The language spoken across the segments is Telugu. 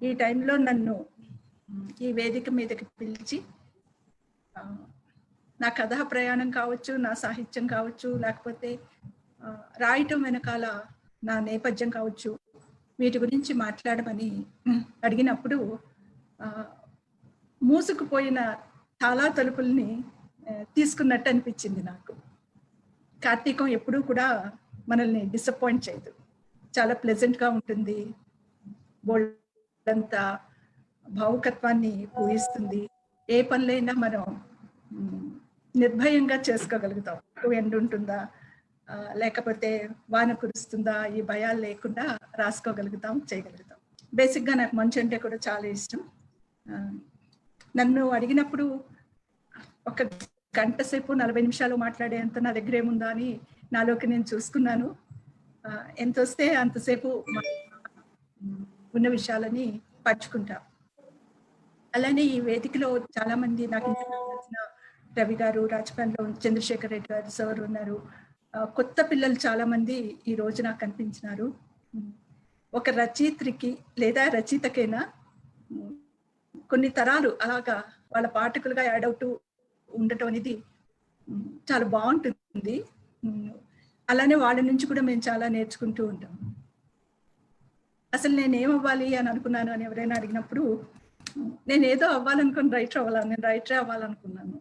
ఈ టైంలో నన్ను ఈ వేదిక మీదకి పిలిచి నా కథా ప్రయాణం కావచ్చు, నా సాహిత్యం కావచ్చు, లేకపోతే రాయటం వెనకాల నా నేపథ్యం కావచ్చు, వీటి గురించి మాట్లాడమని అడిగినప్పుడు మూసుకుపోయిన చాలా తలుపుల్ని తీసుకున్నట్టు అనిపించింది నాకు. కార్తీకం ఎప్పుడూ కూడా మనల్ని డిసప్పాయింట్ చేయదు, చాలా ప్లెజెంట్గా ఉంటుంది, బోల్డంత భావుకత్వాన్ని పూయిస్తుంది. ఏ పనులైనా మనం నిర్భయంగా చేసుకోగలుగుతాం. ఎండ ఉంటుందా లేకపోతే వాన కురుస్తుందా, ఈ భయాలు లేకుండా రాసుకోగలుగుతాం, చేయగలుగుతాం. బేసిక్గా నాకు మంచు అంటే కూడా చాలా ఇష్టం. నన్ను అడిగినప్పుడు ఒక గంట సేపు 40 నిమిషాలు మాట్లాడేంత నా దగ్గర ఏముందా అని నాలోకి నేను చూసుకున్నాను. ఎంత వస్తే అంతసేపు ఉన్న విషయాలని పంచుకుంటా. అలానే ఈ వేదికలో చాలా మంది నాకు తెలిసిన రవి గారు, రాజపాలెంలో చంద్రశేఖర్ రెడ్డి గారు సార్ ఉన్నారు. కొత్త పిల్లలు చాలా మంది ఈ రోజు నాకు కనిపించినారు. ఒక రచయిత్రికి లేదా రచయితకైనా కొన్ని తరాలు అలాగా వాళ్ళ పాఠకులుగా యాడ్ అవుతూ ఉండటం అనేది చాలా బాగుంటుంది. అలానే వాళ్ళ నుంచి కూడా మేము చాలా నేర్చుకుంటూ ఉంటాం. అసలు నేను ఏమవ్వాలి అని అనుకున్నాను అని ఎవరైనా అడిగినప్పుడు, నేను ఏదో అవ్వాలనుకుని నేను రైటర్ అవ్వాలనుకున్నాను.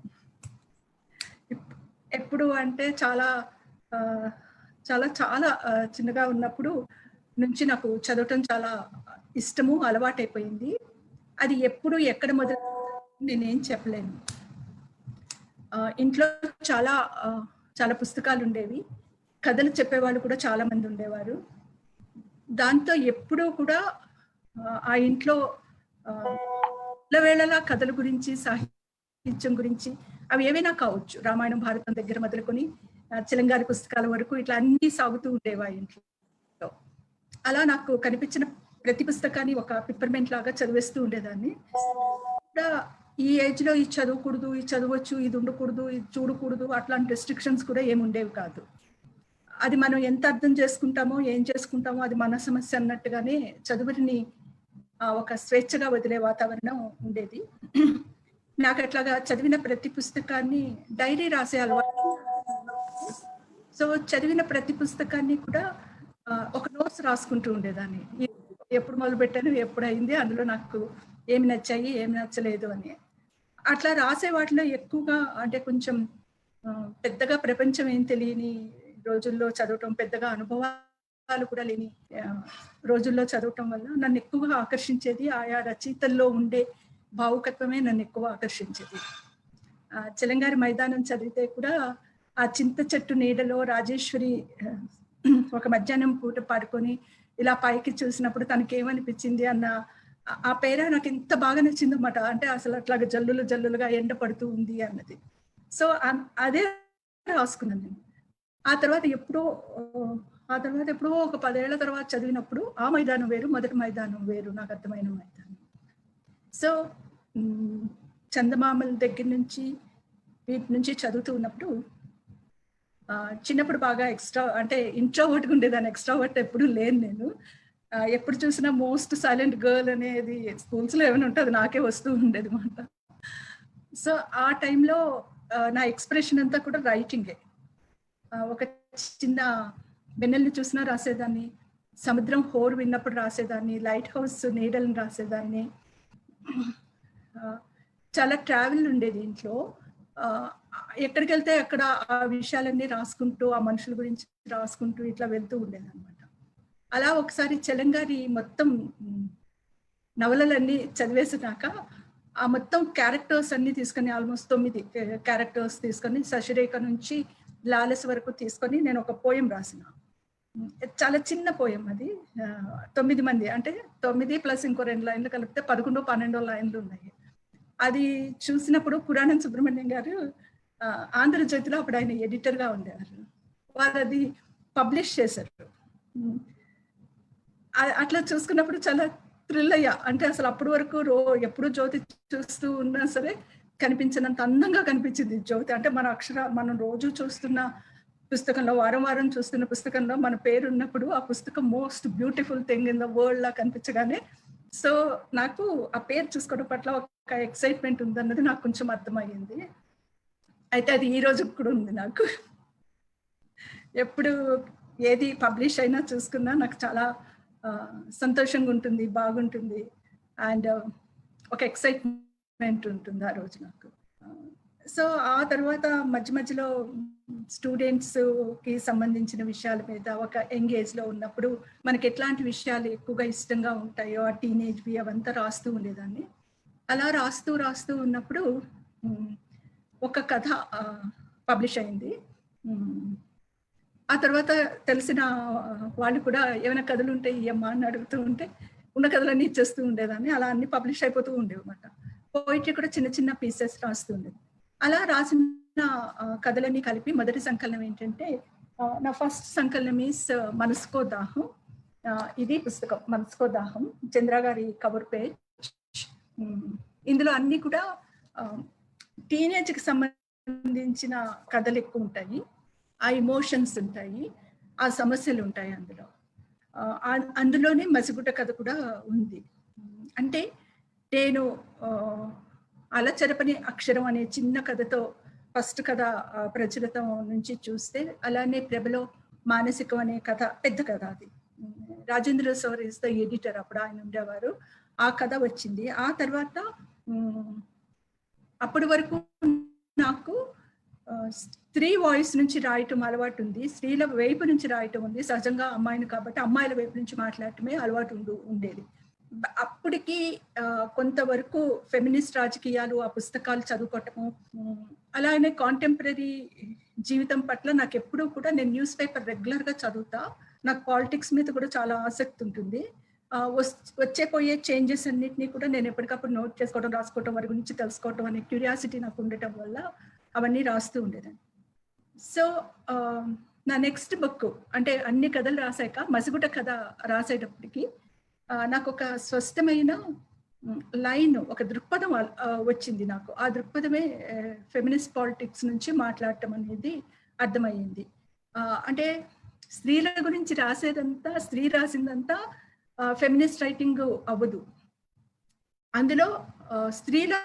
ఎప్పుడు అంటే చాలా చాలా చాలా చిన్నగా ఉన్నప్పుడు నుంచి నాకు చదవటం చాలా ఇష్టము, అలవాటైపోయింది. అది ఎప్పుడు ఎక్కడ మొదలు నేనేం చెప్పలేను. ఇంట్లో చాలా చాలా పుస్తకాలు ఉండేవి, కథలు చెప్పేవాళ్ళు కూడా చాలా మంది ఉండేవారు. దాంతో ఎప్పుడూ కూడా ఆ ఇంట్లో వేళలా కథల గురించి, సాహిత్యం గురించి, అవి ఏవైనా కావచ్చు, రామాయణం భారతం దగ్గర మొదలుకొని చిలంగారి పుస్తకాల వరకు ఇట్లా అన్ని సాగుతూ ఉండేవా ఇంట్లో. అలా నాకు కనిపించిన ప్రతి పుస్తకాన్ని ఒక పిప్పర్మెంట్ లాగా చదివేస్తూ ఉండేదాన్ని. ఈ ఏజ్ లో ఇది చదవకూడదు, ఇది చదవచ్చు, ఇది ఉండకూడదు, ఇది చూడకూడదు, అట్లాంటి రెస్ట్రిక్షన్స్ కూడా ఏమి ఉండేవి కాదు. అది మనం ఎంత అర్థం చేసుకుంటామో, ఏం చేసుకుంటామో అది మన సమస్య అన్నట్టుగానే చదువుని ఒక స్వేచ్ఛగా వదిలే వాతావరణం ఉండేది. నాకు అట్లాగా చదివిన ప్రతి పుస్తకాన్ని డైరీ రాసే అలవాటు. సో చదివిన ప్రతి పుస్తకాన్ని కూడా ఒక నోట్స్ రాసుకుంటూ ఉండేదాన్ని. ఎప్పుడు మొదలు పెట్టాను, ఎప్పుడు అయింది, అందులో నాకు ఏమి నచ్చాయి, ఏమి నచ్చలేదు అని. అట్లా రాసే వాటిలో ఎక్కువగా అంటే కొంచెం పెద్దగా ప్రపంచం ఏం తెలియని రోజుల్లో చదవటం, పెద్దగా అనుభవాలు కూడా లేని రోజుల్లో చదవటం వల్ల నన్ను ఎక్కువగా ఆకర్షించేది ఆయా రచయితల్లో ఉండే భావుకత్వమే నన్ను ఎక్కువ ఆకర్షించేది. చిలంగారి మైదానం చదివితే కూడా ఆ చింత చెట్టు నీడలో రాజేశ్వరి ఒక మధ్యాహ్నం పూట పడుకొని ఇలా పైకి చూసినప్పుడు తనకి ఏమనిపించింది అన్న ఆ పేర నాకు ఎంత బాగా నచ్చిందన్నమాట. అంటే అసలు అట్లాగా జల్లులు జల్లులుగా ఎండ పడుతూ ఉంది అన్నది. సో అదే రాసుకున్నాను నేను. ఆ తర్వాత ఎప్పుడో ఒక 10 ఏళ్ల తర్వాత చదివినప్పుడు ఆ మైదానం వేరు, మొదటి మైదానం వేరు, నాకు అర్థమైన మైదానం. సో చందమామల దగ్గర నుంచి వీటి నుంచి చదువుతూ ఉన్నప్పుడు చిన్నప్పుడు బాగా ఇంట్రోవర్ట్గా ఉండేదాన్ని. ఎక్స్ట్రావర్ట్ ఎప్పుడు లేను నేను. ఎప్పుడు చూసినా మోస్ట్ సైలెంట్ గర్ల్ అనేది స్కూల్స్లో ఏమైనా ఉంటే అది నాకే వస్తూ ఉండేది అన్నమాట. సో ఆ టైంలో నా ఎక్స్ప్రెషన్ అంతా కూడా రైటింగే. ఒక చిన్న వెన్నెల్ని చూసినా రాసేదాన్ని, సముద్రం హోరు విన్నప్పుడు రాసేదాన్ని, లైట్ హౌస్ నీడలను రాసేదాన్ని. చాలా ట్రావెల్ ఉండేది ఇంట్లో. ఎక్కడికి వెళ్తే అక్కడ ఆ విషయాలన్నీ రాసుకుంటూ, ఆ మనుషుల గురించి రాసుకుంటూ ఇట్లా వెళ్తూ ఉండేది అనమాట. అలా ఒకసారి చిలంగారి మొత్తం నవలలన్నీ చదివేసినాక ఆ మొత్తం క్యారెక్టర్స్ అన్ని తీసుకొని, ఆల్మోస్ట్ 9 క్యారెక్టర్స్ తీసుకొని, శశిరేఖ నుంచి లాలస్ వరకు తీసుకొని నేను ఒక పోయం రాసిన. చాలా చిన్న పోయం అది. 9 మంది అంటే 9 ప్లస్ ఇంకో 2 లైన్లు కలిపితే 11, 12 లైన్లు ఉన్నాయి. అది చూసినప్పుడు పురాణం సుబ్రహ్మణ్యం గారు ఆంధ్రజ్యోతిలో అప్పుడు ఆయన ఎడిటర్గా ఉండేవారు. వారు అది పబ్లిష్ చేశారు. అట్లా చూసుకున్నప్పుడు చాలా థ్రిల్ అయ్యా. అంటే అసలు అప్పటి వరకు ఎప్పుడు జ్యోతి చూస్తూ ఉన్నా సరే కనిపించినంత అందంగా కనిపించింది జ్యోతి. అంటే మనం రోజు చూస్తున్న పుస్తకంలో, వారం వారం చూస్తున్న పుస్తకంలో మన పేరు ఉన్నప్పుడు ఆ పుస్తకం most beautiful thing in the world లా కనిపించగానే సో నాకు ఆ పేరు చూసుకోవడం పట్ల ఒక ఎక్సైట్మెంట్ ఉందన్నది నాకు కొంచెం అర్థమయ్యింది. అయితే అది ఈ రోజుకి కూడా ఉంది నాకు. ఎప్పుడు ఏది పబ్లిష్ అయినా చూసుకున్నా నాకు చాలా సంతోషంగా ఉంటుంది, బాగుంటుంది. అండ్ ఒక ఎక్సైట్మెంట్ ఉంటుంది ఆ రోజు నాకు. సో ఆ తర్వాత మధ్య మధ్యలో స్టూడెంట్స్కి సంబంధించిన విషయాల మీద ఒక ఎంగేజ్లో ఉన్నప్పుడు మనకి ఎట్లాంటి విషయాలు ఎక్కువగా ఇష్టంగా ఉంటాయో ఆ టీనేజ్వి అవంతా రాస్తూ ఉండేదాన్ని. అలా రాస్తూ ఉన్నప్పుడు ఒక కథ పబ్లిష్ అయింది. ఆ తర్వాత తెలిసిన వాళ్ళు కూడా ఏమైనా కథలు ఉంటే ఇయ్యమ్మా అని అడుగుతూ ఉంటే ఉన్న కథలన్నీ ఇచ్చేస్తూ ఉండేదాన్ని. అలా అన్ని పబ్లిష్ అయిపోతూ ఉండేవి అన్నమాట. పోయిటరీ కూడా చిన్న చిన్న పీసెస్ రాస్తూ ఉండేది. అలా రాసిన కథలన్నీ కలిపి మొదటి సంకలనం ఏంటంటే నా ఫస్ట్ సంకలనం ఈస్ మనసుకో దాహం. ఇది పుస్తకం మనసుకో దాహం, చంద్ర గారి కవర్ పేజ్. ఇందులో అన్ని కూడా టీనేజ్కి సంబంధించిన కథలు ఎక్కువ ఉంటాయి, ఆ ఎమోషన్స్ ఉంటాయి, ఆ సమస్యలు ఉంటాయి అందులో. అందులోనే మసిగుడ్డ కథ కూడా ఉంది. అంటే నేను అలచరపని అక్షరం అనే చిన్న కథతో ఫస్ట్ కథ ప్రచురితం నుంచి చూస్తే, అలానే ప్రభలో మానసికం అనే కథ పెద్ద కథ, అది Rajendra sorrow is the editor, అప్పుడు ఆయన ఉండేవారు. ఆ కథ వచ్చింది. ఆ తర్వాత అప్పటి వరకు నాకు స్త్రీ వాయిస్ నుంచి రాయటం అలవాటు ఉంది, స్త్రీల వైపు నుంచి రాయటం ఉంది. సహజంగా అమ్మాయిని కాబట్టి అమ్మాయిల వైపు నుంచి మాట్లాడటమే అలవాటు ఉండేది. అప్పటికి కొంతవరకు ఫెమినిస్ట్ రాజకీయాలు, ఆ పుస్తకాలు చదువుకోవటము, అలానే కాంటెంపరీ జీవితం పట్ల నాకు ఎప్పుడూ కూడా నేను న్యూస్ పేపర్ రెగ్యులర్గా చదువుతా. నాకు పాలిటిక్స్ మీద కూడా చాలా ఆసక్తి ఉంటుంది. వచ్చే పోయే చేంజెస్ అన్నిటినీ కూడా నేను ఎప్పటికప్పుడు నోట్ చేసుకోవడం, రాసుకోవటం, వారి గురించి తెలుసుకోవటం అనే క్యూరియాసిటీ నాకు ఉండటం వల్ల అవన్నీ రాస్తూ ఉండేదాన్ని. సో నా నెక్స్ట్ బుక్ అంటే అన్ని కథలు రాశాక మసిగుడ్డ కథ రాసేటప్పటికి నాకు ఒక స్పష్టమైన లైన్, ఒక దృక్పథం వచ్చింది నాకు. ఆ దృక్పథమే ఫెమినిస్ట్ పాలిటిక్స్ నుంచి మాట్లాడటం అనేది అర్థమయ్యింది. అంటే స్త్రీల గురించి రాసేదంతా, స్త్రీ రాసిందంతా ఫెమినిస్ట్ రైటింగ్ అవ్వదు. అందులో స్త్రీల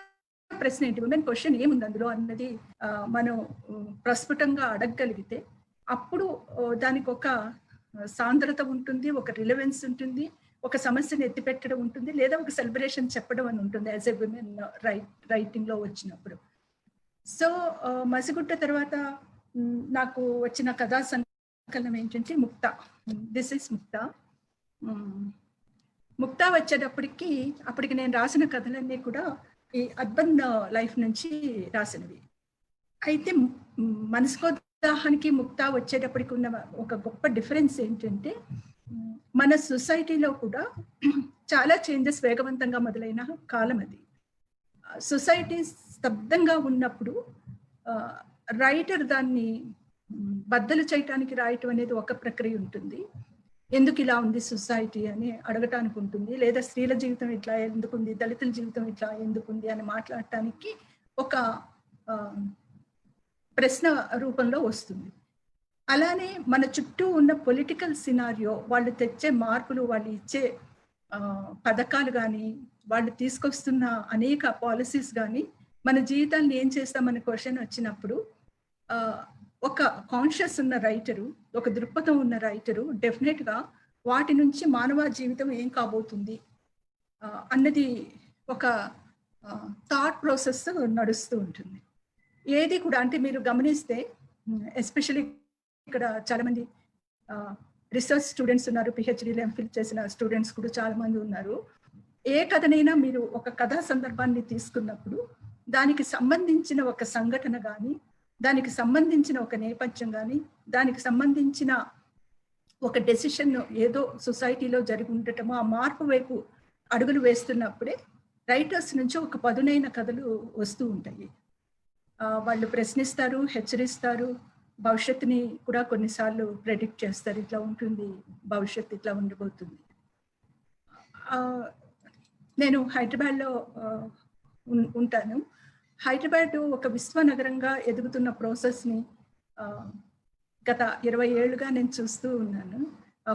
ప్రశ్న ఏంటి, ఉమెన్ క్వశ్చన్ ఏముంది అందులో అన్నది మనం ప్రస్ఫుటంగా అడగగలిగితే అప్పుడు దానికి ఒక సాంద్రత ఉంటుంది, ఒక రిలవెన్స్ ఉంటుంది, ఒక సమస్యను ఎత్తిపెట్టడం ఉంటుంది, లేదా ఒక సెలబ్రేషన్ చెప్పడం అని ఉంటుంది యాజ్ ఎ విమెన్ రైటింగ్ లో వచ్చినప్పుడు. సో మసిగుడ్డ తర్వాత నాకు వచ్చిన కథా సంకలనం ఏంటంటే ముక్త. దిస్ ఇస్ ముక్త. ముక్త వచ్చేటప్పటికి అప్పటికి నేను రాసిన కథలన్నీ కూడా ఈ అర్బన్ లైఫ్ నుంచి రాసినవి. అయితే మనసుకో దాహానికి ముక్త వచ్చేటప్పటికి ఉన్న ఒక గొప్ప డిఫరెన్స్ ఏంటంటే, మన సొసైటీలో కూడా చాలా చేంజెస్ వేగవంతంగా మొదలైన కాలం అది. సొసైటీ స్తబ్దంగా ఉన్నప్పుడు రైటర్ దాన్ని బద్దలు చేయటానికి రాయటం అనేది ఒక ప్రక్రియ ఉంటుంది. ఎందుకు ఇలా ఉంది సొసైటీ అని అడగటానికి ఉంటుంది, లేదా స్త్రీల జీవితం ఇట్లా ఎందుకుంది, దళితుల జీవితం ఇట్లా ఎందుకుంది అని మాట్లాడటానికి ఒక ప్రశ్న రూపంలో వస్తుంది. అలానే మన చుట్టూ ఉన్న పొలిటికల్ సినారియో, వాళ్ళు తెచ్చే మార్పులు, వాళ్ళు ఇచ్చే పథకాలు కానీ, వాళ్ళు తీసుకొస్తున్న అనేక పాలసీస్ కానీ మన జీవితాన్ని ఏం చేస్తామనే క్వశ్చన్ వచ్చినప్పుడు ఒక కాన్షియస్ ఉన్న రైటరు, ఒక దృక్పథం ఉన్న రైటరు డెఫినెట్గా వాటి నుంచి మానవ జీవితం ఏం కాబోతుంది అన్నది ఒక థాట్ ప్రాసెస్ నడుస్తూ ఉంటుంది. ఏది కూడా అంటే మీరు గమనిస్తే, ఎస్పెషల్లీ ఇక్కడ చాలా మంది రీసెర్చ్ స్టూడెంట్స్ ఉన్నారు, పిహెచ్డీలు ఎంఫిల్ చేసిన స్టూడెంట్స్ కూడా చాలా మంది ఉన్నారు. ఏ కథనైనా మీరు ఒక కథా సందర్భాన్ని తీసుకున్నప్పుడు దానికి సంబంధించిన ఒక సంఘటన కానీ, దానికి సంబంధించిన ఒక నేపథ్యం కానీ, దానికి సంబంధించిన ఒక డెసిషన్ ఏదో సొసైటీలో జరిగి ఉండటమో, ఆ మార్పు వైపు అడుగులు వేస్తున్నప్పుడే రైటర్స్ నుంచి ఒక పదునైన కథలు వస్తూ ఉంటాయి. వాళ్ళు ప్రశ్నిస్తారు, హెచ్చరిస్తారు, భవిష్యత్తుని కూడా కొన్నిసార్లు ప్రెడిక్ట్ చేస్తారు, ఇట్లా ఉంటుంది భవిష్యత్తు, ఇట్లా ఉండిపోతుంది. నేను హైదరాబాద్లో ఉంటాను. హైదరాబాద్ ఒక విశ్వనగరంగా ఎదుగుతున్న ప్రాసెస్ని గత 20 ఏళ్ళుగా నేను చూస్తూ ఉన్నాను.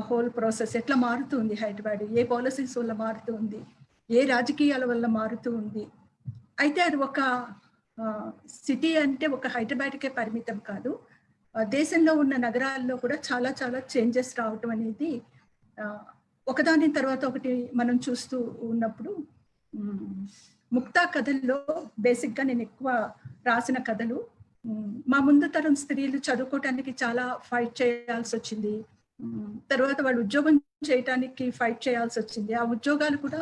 హోల్ ప్రాసెస్ ఎట్లా మారుతుంది, హైదరాబాద్ ఏ పాలసీస్ వల్ల మారుతుంది, ఏ రాజకీయాల వల్ల మారుతూ ఉంది. అయితే అది ఒక సిటీ అంటే ఒక హైదరాబాద్కే పరిమితం కాదు. దేశంలో ఉన్న నగరాల్లో కూడా చాలా చాలా చేంజెస్ రావటం అనేది ఒకదాని తర్వాత ఒకటి మనం చూస్తూ ఉన్నప్పుడు, ముక్తా కథల్లో బేసిక్గా నేను ఎక్కువ రాసిన కథలు మా ముందు తరం స్త్రీలు చదువుకోవటానికి చాలా ఫైట్ చేయాల్సి వచ్చింది. తర్వాత వాళ్ళు ఉద్యోగం చేయటానికి ఫైట్ చేయాల్సి వచ్చింది. ఆ ఉద్యోగాలు కూడా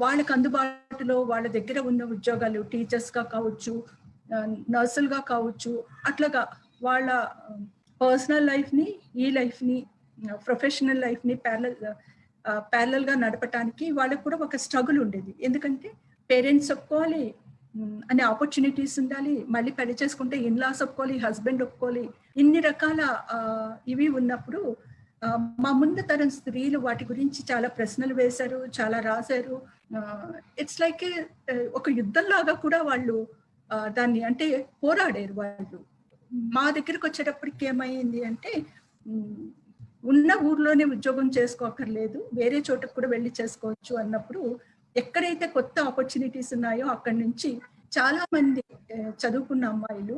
వాళ్ళకు అందుబాటులో వాళ్ళ దగ్గర ఉన్న ఉద్యోగాలు, టీచర్స్గా కావచ్చు, నర్సులుగా కావచ్చు, అట్లాగా వాళ్ళ పర్సనల్ లైఫ్ని, ఈ లైఫ్ని, ప్రొఫెషనల్ లైఫ్ని ప్యారలల్ గా నడపటానికి వాళ్ళకు కూడా ఒక స్ట్రగుల్ ఉండేది. ఎందుకంటే పేరెంట్స్ ఒప్పుకోవాలి, అనే ఆపర్చునిటీస్ ఉండాలి, మళ్ళీ పెళ్లి చేసుకుంటే ఇన్లాస్ ఒప్పుకోవాలి, హస్బెండ్ ఒప్పుకోవాలి, ఇన్ని రకాల ఇవి ఉన్నప్పుడు మా ముందు తరం స్త్రీలు వాటి గురించి చాలా ప్రశ్నలు వేశారు, చాలా రాశారు. ఇట్స్ లైక్ ఒక యుద్ధంలాగా కూడా వాళ్ళు దాన్ని అంటే పోరాడారు వాళ్ళు. మా దగ్గరికి వచ్చేటప్పటికి ఏమైంది అంటే, ఉన్న ఊర్లోనే ఉద్యోగం చేసుకోకర్లేదు, వేరే చోటకు కూడా వెళ్ళి చేసుకోవచ్చు అన్నప్పుడు, ఎక్కడైతే కొత్త ఆపర్చునిటీస్ ఉన్నాయో అక్కడి నుంచి చాలా మంది చదువుకున్న అమ్మాయిలు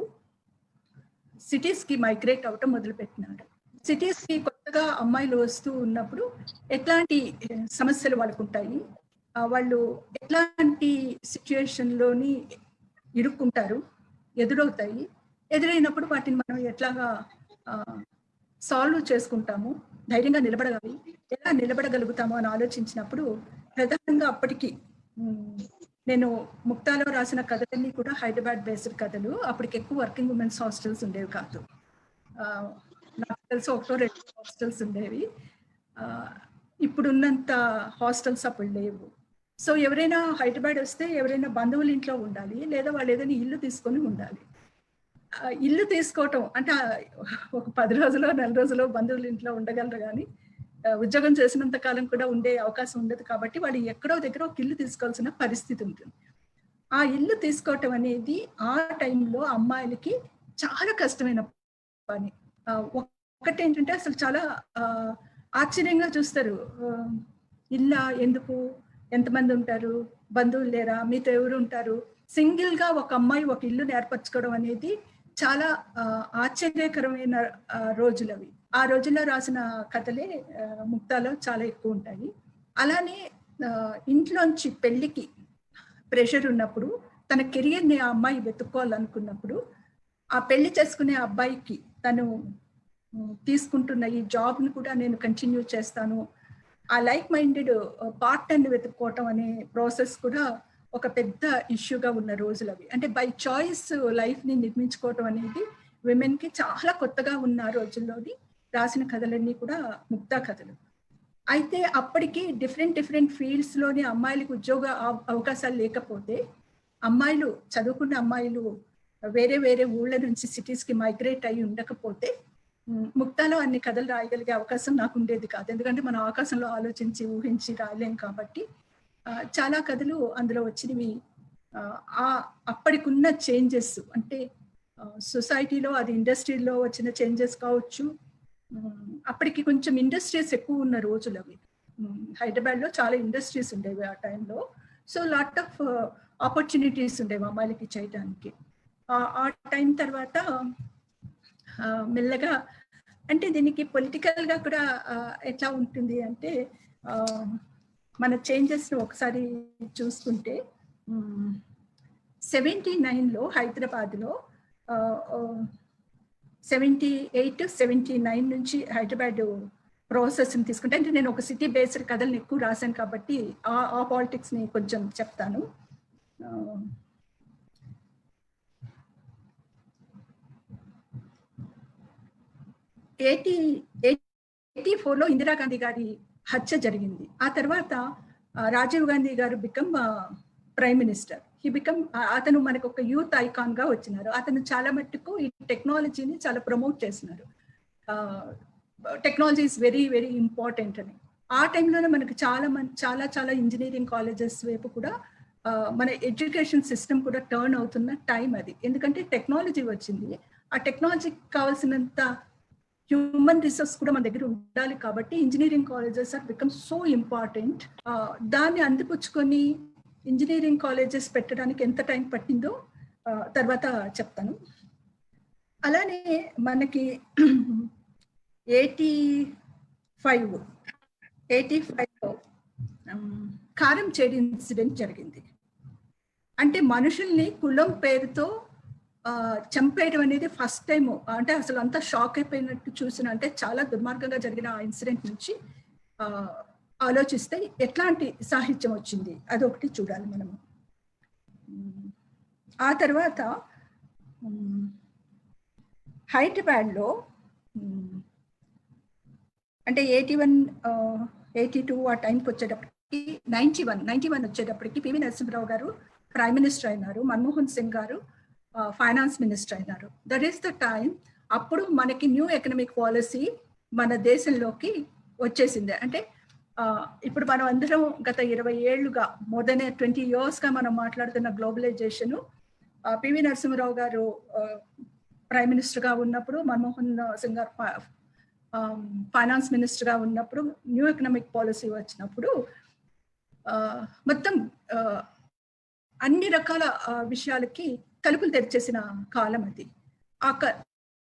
సిటీస్ కి మైగ్రేట్ అవటం మొదలుపెట్టినారు. సిటీస్ కి కొత్తగా అమ్మాయిలు వస్తూ ఉన్నప్పుడు ఎట్లాంటి సమస్యలు వాళ్ళకు ఉంటాయి, వాళ్ళు ఎట్లాంటి సిచ్యుయేషన్ లోని ఇరుక్కుంటారు, ఎదురవుతాయి, ఎదురైనప్పుడు వాటిని మనం ఎట్లాగా సాల్వ్ చేసుకుంటాము, ధైర్యంగా నిలబడగలి ఎలా నిలబడగలుగుతాము అని ఆలోచించినప్పుడు, ప్రధానంగా అప్పటికి నేను ముక్తాలో రాసిన కథలన్నీ కూడా హైదరాబాద్ బేస్డ్ కథలు. అప్పటికి ఎక్కువ వర్కింగ్ ఉమెన్స్ హాస్టల్స్ ఉండేవి కాదు. నాకు తెలిసి 1-2 హాస్టల్స్ ఉండేవి. ఇప్పుడున్నంత హాస్టల్స్ అప్పుడు లేవు. సో ఎవరైనా హైదరాబాద్ వస్తే ఎవరైనా బంధువుల ఇంట్లో ఉండాలి, లేదా వాళ్ళు ఏదైనా ఇల్లు తీసుకొని ఉండాలి. ఇల్లు తీసుకోవటం అంటే ఒక 10 రోజులో 4 రోజులో బంధువుల ఇంట్లో ఉండగలరు, కానీ ఉద్యోగం చేసినంత కాలం కూడా ఉండే అవకాశం ఉండదు. కాబట్టి వాళ్ళు ఎక్కడో దగ్గర ఒక ఇల్లు తీసుకోవాల్సిన పరిస్థితి ఉంటుంది. ఆ ఇల్లు తీసుకోవటం అనేది ఆ టైంలో అమ్మాయిలకి చాలా కష్టమైన పని. ఒకటేంటంటే అసలు చాలా ఆశ్చర్యంగా చూస్తారు. ఇల్లా ఎందుకు, ఎంతమంది ఉంటారు, బంధువులు లేరా, మీతో ఎవరు ఉంటారు, సింగిల్ గా ఒక అమ్మాయి ఒక ఇల్లు ఏర్పరచుకోవడం అనేది చాలా ఆశ్చర్యకరమైన రోజులు అవి. ఆ రోజుల్లో రాసిన కథలే ముక్తాలో చాలా ఎక్కువ ఉంటాయి. అలానే ఇంట్లోంచి పెళ్లికి ప్రెషర్ ఉన్నప్పుడు, తన కెరియర్ని ఆ అమ్మాయి వెతుక్కోవాలనుకున్నప్పుడు, ఆ పెళ్లి చేసుకునే అబ్బాయికి తను తీసుకుంటున్న ఈ జాబ్ని కూడా నేను కంటిన్యూ చేస్తాను, ఆ లైక్ మైండెడ్ పార్ట్నర్ని వెతుక్కోవటం అనే ప్రాసెస్ కూడా ఒక పెద్ద ఇష్యూగా ఉన్న రోజులు అవి. అంటే బై చాయిస్ లైఫ్ని నిర్మించుకోవటం అనేది విమెన్కి చాలా కొత్తగా ఉన్న రోజుల్లోని రాసిన కథలన్నీ కూడా ముక్తా కథలు. అయితే అప్పటికి డిఫరెంట్ ఫీల్డ్స్లోని అమ్మాయిలకు ఉద్యోగ అవకాశాలు లేకపోతే, అమ్మాయిలు చదువుకున్న అమ్మాయిలు వేరే ఊళ్ళ నుంచి సిటీస్కి మైగ్రేట్ అయ్యి ఉండకపోతే, ముక్తాలో అన్ని కథలు రాయగలిగే అవకాశం నాకు ఉండేది కాదు. ఎందుకంటే మనం ఆకాశంలో ఆలోచించి ఊహించి రాయలేం కాబట్టి. చాలా కథలు అందులో వచ్చినవి అప్పటికున్న చేంజెస్, అంటే సొసైటీలో, అది ఇండస్ట్రీలో వచ్చిన చేంజెస్ కావచ్చు. అప్పటికి కొంచెం ఇండస్ట్రీస్ ఎక్కువ ఉన్న రోజులు అవి. హైదరాబాద్లో చాలా ఇండస్ట్రీస్ ఉండేవి ఆ టైంలో. సో లాట్ ఆఫ్ ఆపర్చునిటీస్ ఉండేవి అమ్మాయిలకి చేయడానికి. ఆ టైం తర్వాత మెల్లగా, అంటే దీనికి పొలిటికల్గా కూడా ఎట్లా ఉంటుంది అంటే, మన చేంజెస్ని ఒకసారి చూసుకుంటే 79లో హైదరాబాద్లో 78-79 నుంచి హైదరాబాద్ ప్రాసెస్ని తీసుకుంటే, అంటే నేను ఒక సిటీ బేస్డ్ కథల్ని ఎక్కువ రాశాను కాబట్టి ఆ పాలిటిక్స్ని కొంచెం చెప్తాను. 84లో ఇందిరాగాంధీ గారి హత్య జరిగింది. ఆ తర్వాత రాజీవ్ గాంధీ గారు బికమ్ ప్రైమ్ మినిస్టర్. అతను మనకు ఒక యూత్ ఐకాన్ గా వచ్చినారు. అతను చాలా మట్టుకు ఈ టెక్నాలజీని చాలా ప్రమోట్ చేస్తున్నారు. టెక్నాలజీ ఇస్ వెరీ ఇంపార్టెంట్ అని. ఆ టైంలోనే మనకు చాలా ఇంజనీరింగ్ కాలేజెస్ వైపు కూడా మన ఎడ్యుకేషన్ సిస్టమ్ కూడా టర్న్ అవుతున్న టైం అది. ఎందుకంటే టెక్నాలజీ వచ్చింది. ఆ టెక్నాలజీకి కావాల్సినంత హ్యూమన్ రిసోర్స్ కూడా మన దగ్గర ఉండాలి కాబట్టి engineering colleges are become so important. దాన్ని అందిపుచ్చుకొని ఇంజనీరింగ్ కాలేజెస్ పెట్టడానికి ఎంత టైం పట్టిందో తర్వాత చెప్తాను. అలానే మనకి 85లో కారం చేడి ఇన్సిడెంట్ జరిగింది. అంటే మనుషుల్ని కులం పేరుతో చంపేయడం అనేది ఫస్ట్ టైం. అంటే అసలు అంతా షాక్ అయిపోయినట్టు చూసిన, అంటే చాలా దుర్మార్గంగా జరిగిన ఆ ఇన్సిడెంట్ నుంచి ఆలోచిస్తే ఎట్లాంటి సాహిత్యం వచ్చింది అదొకటి చూడాలి మనము. ఆ తర్వాత హైదరాబాద్లో అంటే 82 ఆ టైంకి వచ్చేటప్పటికి 91 వచ్చేటప్పటికి పివి నరసింహరావు గారు ప్రైమ్ మినిస్టర్ అయినారు, మన్మోహన్ సింగ్ గారు ఫైనాన్స్ మినిస్టర్ అయినారు. That is the time. అప్పుడు మనకి న్యూ ఎకనామిక్ పాలసీ మన దేశంలోకి వచ్చేసింది. అంటే ఇప్పుడు మనం అందరం గత 20 ఏళ్లుగా మోర్ దెన్ 20 yearsగా మనం మాట్లాడుతున్న గ్లోబలైజేషన్ పివి నరసింహరావు గారు ప్రైమ్ మినిస్టర్గా ఉన్నప్పుడు, మన్మోహన్ సింగ్ గారు ఫైనాన్స్ మినిస్టర్గా ఉన్నప్పుడు, న్యూ ఎకనామిక్ పాలసీ వచ్చినప్పుడు మొత్తం అన్ని రకాల విషయాలకి తలుపులు తెరిచేసిన కాలం అది.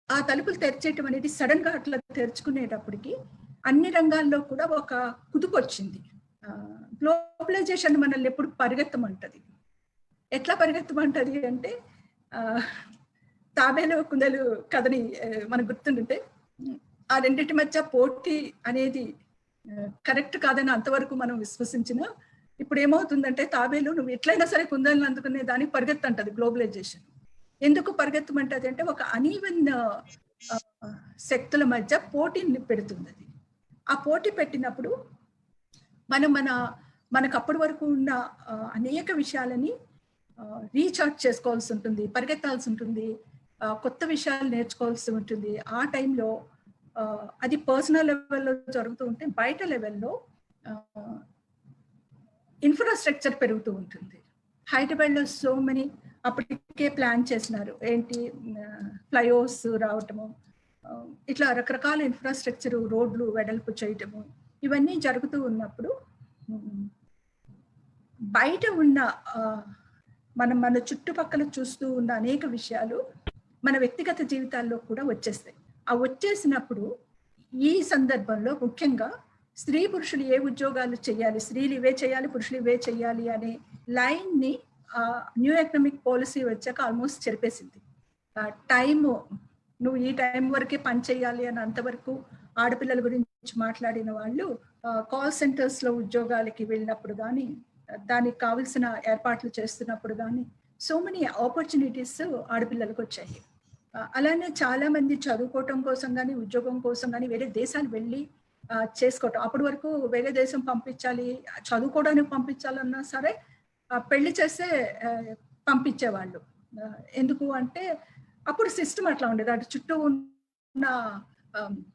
ఆ తలుపులు తెరిచేయటం అనేది సడన్ గా అట్లా తెరుచుకునేటప్పటికి అన్ని రంగాల్లో కూడా ఒక కుదుపు వచ్చింది. గ్లోబలైజేషన్ మనల్ని ఎప్పుడు పరిగెత్తమంటది. ఎట్లా పరిగెత్తమంటది అంటే తాబేలు కుందేలు కథని మనకు గుర్తుంటే, ఆ రెండింటి మధ్య పోటీ అనేది కరెక్ట్ కాదని అంతవరకు మనం విశ్వసించిన, ఇప్పుడు ఏమవుతుందంటే తాబేలు నువ్వు ఎట్లయినా సరే కుందేలను అందుకునే దానికి పరిగెత్తంటది గ్లోబలైజేషన్. ఎందుకు పరిగెత్తమంటది అంటే ఒక అనీవెన్ శక్తుల మధ్య పోటీని పెడుతుంది అది. ఆ పోటీ పెట్టినప్పుడు మనకు అప్పటి వరకు ఉన్న అనేక విషయాలని రీఛార్జ్ చేసుకోవాల్సి ఉంటుంది, పరిగెత్తాల్సి ఉంటుంది, కొత్త విషయాలు నేర్చుకోవాల్సి ఉంటుంది. ఆ టైంలో అది పర్సనల్ లెవెల్లో జరుగుతూ ఉంటే బయట లెవెల్లో ఇన్ఫ్రాస్ట్రక్చర్ పెరుగుతూ ఉంటుంది. హైదరాబాద్లో సో మెనీ అప్పటికే ప్లాన్ చేసినారు, ఏంటి ఫ్లైఓవర్స్ రావటము, ఇట్లా రకరకాల ఇన్ఫ్రాస్ట్రక్చర్, రోడ్లు వెడల్పు చేయటము, ఇవన్నీ జరుగుతూ ఉన్నప్పుడు బయట ఉన్న మన చుట్టుపక్కల చూస్తూ ఉన్న అనేక విషయాలు మన వ్యక్తిగత జీవితాల్లో కూడా వచ్చేస్తాయి. ఆ వచ్చేసినప్పుడు ఈ సందర్భంలో ముఖ్యంగా స్త్రీ పురుషులు ఏ ఉద్యోగాలు చేయాలి, స్త్రీలు ఇవే చేయాలి, పురుషులు ఇవే చేయాలి అనే లైన్ ని న్యూ ఎకనామిక్ పాలసీ వచ్చాక ఆల్మోస్ట్ చెరిపేసింది. టైము నువ్వు ఈ టైం వరకే పని చేయాలి అని అంతవరకు ఆడపిల్లల గురించి మాట్లాడిన వాళ్ళు కాల్ సెంటర్స్ లో ఉద్యోగాలకి వెళ్ళినప్పుడు కానీ, దానికి కావలసిన ఏర్పాట్లు చేస్తున్నప్పుడు కానీ సో మెనీ ఆపర్చునిటీస్ ఆడపిల్లలకు వచ్చాయి. అలానే చాలా మంది చదువుకోవటం కోసం కానీ, ఉద్యోగం కోసం కానీ వేరే దేశాలు వెళ్ళి చేసుకోవటం. అప్పటి వరకు వేరే దేశం పంపించాలి, చదువుకోవడానికి పంపించాలన్నా సరే పెళ్లి చేస్తే పంపించేవాళ్ళు. ఎందుకు అంటే అప్పుడు సిస్టమ్ అట్లా ఉండేది, అటు చుట్టూ ఉన్న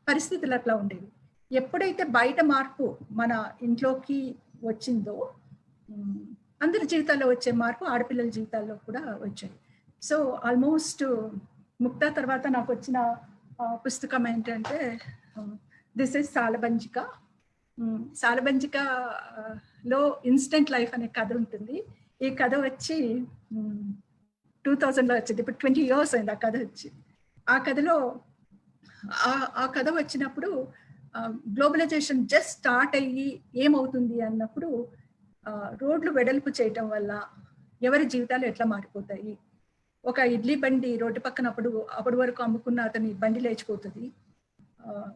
పరిస్థితులు అట్లా ఉండేవి. ఎప్పుడైతే బయట మార్పు మన ఇంట్లోకి వచ్చిందో అందరి జీవితాల్లో వచ్చే మార్పు ఆడపిల్లల జీవితాల్లో కూడా వచ్చాయి. సో ఆల్మోస్ట్ ముక్తా తర్వాత నాకు వచ్చిన పుస్తకం ఏంటంటే దిస్ ఇస్ సాలబంజిక. సాలబంజికలో ఇన్స్టెంట్ లైఫ్ అనే కథ ఉంటుంది. ఈ కథ వచ్చి 2000లో వచ్చింది. ఇప్పుడు 20 years అయింది ఆ కథ వచ్చి. ఆ కథలో ఆ కథ వచ్చినప్పుడు గ్లోబలైజేషన్ జస్ట్ స్టార్ట్ అయ్యి ఏమవుతుంది అన్నప్పుడు రోడ్లు వెడల్పు చేయటం వల్ల ఎవరి జీవితాలు ఎట్లా మారిపోతాయి. ఒక ఇడ్లీ బండి రోడ్డు పక్కన అప్పటి వరకు అమ్ముకున్న అతని బండి లేచిపోతుంది.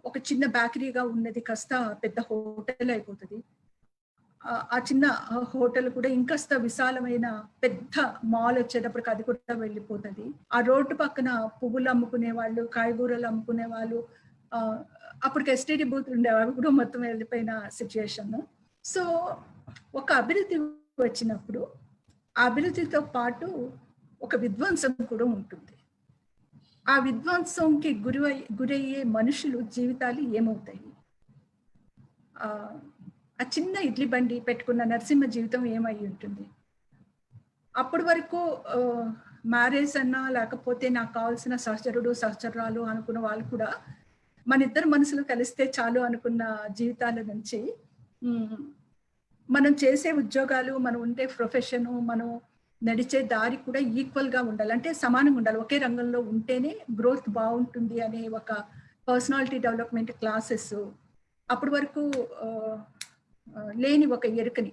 ఒక చిన్న బేకరీగా ఉన్నది కాస్త పెద్ద హోటల్ అయిపోతుంది. ఆ చిన్న హోటల్ కూడా ఇంకాస్త విశాలమైన పెద్ద మాల్ వచ్చేటప్పటికి అది కూడా వెళ్ళిపోతుంది. ఆ రోడ్డు పక్కన పువ్వులు అమ్ముకునే వాళ్ళు, కాయగూరలు అమ్ముకునే వాళ్ళు, అప్పటికి ఎస్టీడీ బూత్ ఉండేవి, అవి కూడా మొత్తం వెళ్ళిపోయిన సిచ్యుయేషన్. సో ఒక అభివృద్ధి వచ్చినప్పుడు ఆ అభివృద్ధితో పాటు ఒక విధ్వంసం కూడా ఉంటుంది. ఆ విధ్వంసంకి గురయ్యే మనుషులు జీవితాలు ఏమవుతాయి? ఆ చిన్న ఇడ్లీ బండి పెట్టుకున్న నరసింహ జీవితం ఏమై ఉంటుంది? అప్పటి వరకు మ్యారేజ్ అన్నా లేకపోతే నాకు కావాల్సిన సహచరుడు సహచరురాలు అనుకున్న వాళ్ళు కూడా మన ఇద్దరు మనసులు కలిస్తే చాలు అనుకున్న జీవితాల నుంచి మనం చేసే ఉద్యోగాలు, మనం ఉండే ప్రొఫెషను, మనం నడిచే దారి కూడా ఈక్వల్ గా ఉండాలి. అంటే సమానంగా ఉండాలి. ఒకే రంగంలో ఉంటేనే గ్రోత్ బాగుంటుంది అనే ఒక పర్సనాలిటీ డెవలప్మెంట్ క్లాసెస్ అప్పటి వరకు లేని ఒక ఎరుకని